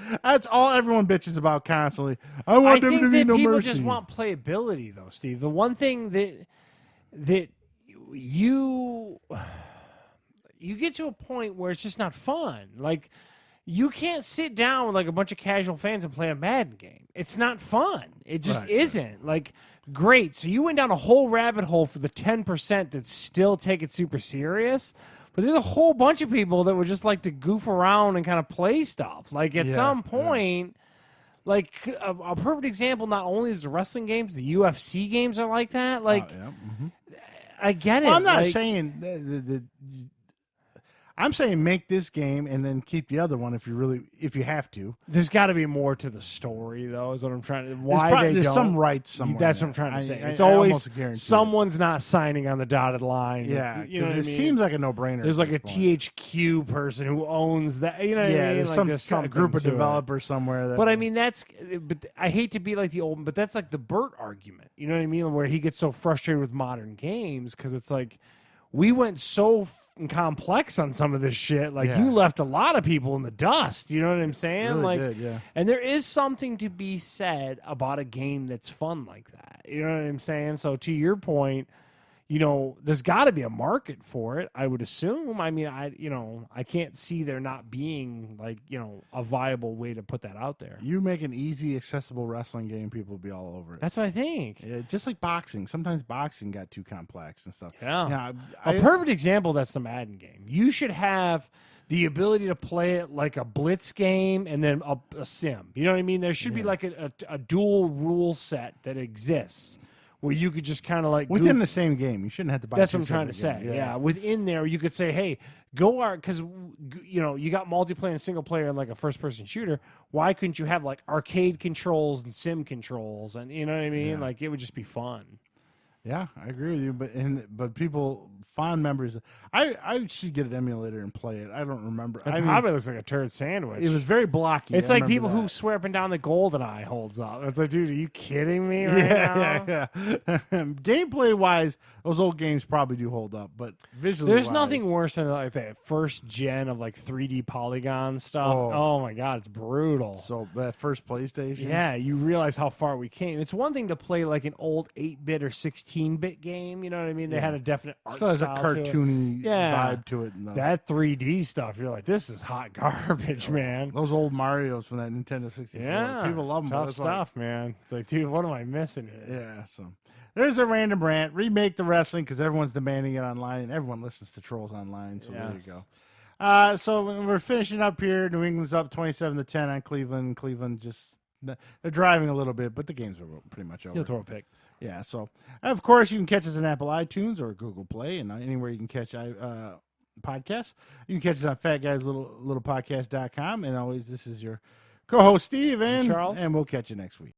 all everyone bitches about constantly. I want WWE No Mercy. People just want playability, though, Steve. The one thing that you get to a point where it's just not fun. Like, you can't sit down with like a bunch of casual fans and play a Madden game. It's not fun. It just isn't. Like, great. So you went down a whole rabbit hole for the 10% that still take it super serious. But there's a whole bunch of people that would just like to goof around and kind of play stuff. Like, at some point, like a perfect example, not only is the wrestling games, the UFC games are like that. Like, I get it. Well, I'm not saying I'm saying make this game and then keep the other one if you have to. There's got to be more to the story, though. Is what I'm trying to. There's some rights somewhere. That's what I'm trying to say. It's always someone's not signing on the dotted line. Yeah, it seems like a no-brainer. There's like a THQ person who owns that. You know what I mean? There's some group of developers somewhere. But I mean, but I hate to be like the old, but that's like the Bert argument. You know what I mean? Where he gets so frustrated with modern games because it's like we went so complex on some of this shit. Like, you left a lot of people in the dust. You know what I'm saying? Really did, yeah. And there is something to be said about a game that's fun like that. You know what I'm saying? So to your point, there's got to be a market for it, I would assume. I mean, I can't see there not being like, a viable way to put that out there. You make an easy, accessible wrestling game, people will be all over it. That's what I think. Yeah, just like boxing. Sometimes boxing got too complex and stuff. Yeah. A perfect example, that's the Madden game. You should have the ability to play it like a blitz game and then a sim. You know what I mean? There should be like a dual rule set that exists where you could just kind of like within the same game. You shouldn't have to buy. That's what I'm trying to say. Yeah. Within there, you could say, hey, go because you got multiplayer and single player and like a first person shooter. Why couldn't you have like arcade controls and sim controls and you know what I mean? Yeah. Like it would just be fun. Yeah, I agree with you. But people, fond members, I should get an emulator and play it. I don't remember. It probably looks like a turd sandwich. It was very blocky. It's I like remember people that. who swear up and down the GoldenEye holds up. It's like, dude, are you kidding me right now? Yeah. Gameplay wise, those old games probably do hold up, but visually, There's nothing worse than like that first gen of like 3D polygon stuff. Oh my god, it's brutal. So that first PlayStation, Yeah, you realize how far we came. It's one thing to play like an old 8-bit or 16-bit game. You know what I mean? They had a definite art still has a style to it. cartoony vibe to it. That 3D stuff, you're like, this is hot garbage, man. Those old Marios from that Nintendo 64. Yeah, People love them. tough stuff, man. It's like, dude, what am I missing here? Yeah, so there's a random rant. Remake the wrestling because everyone's demanding it online, and everyone listens to Trolls Online. So there you go. So we're finishing up here. New England's up 27-10 on Cleveland. Cleveland just they're driving a little bit, but the games are pretty much over. He'll throw a pick. Yeah. So of course you can catch us on Apple iTunes or Google Play, and anywhere you can catch podcasts. You can catch us on fatguyslittlepodcast.com. And always, this is your co-host Steve and Charles, and we'll catch you next week.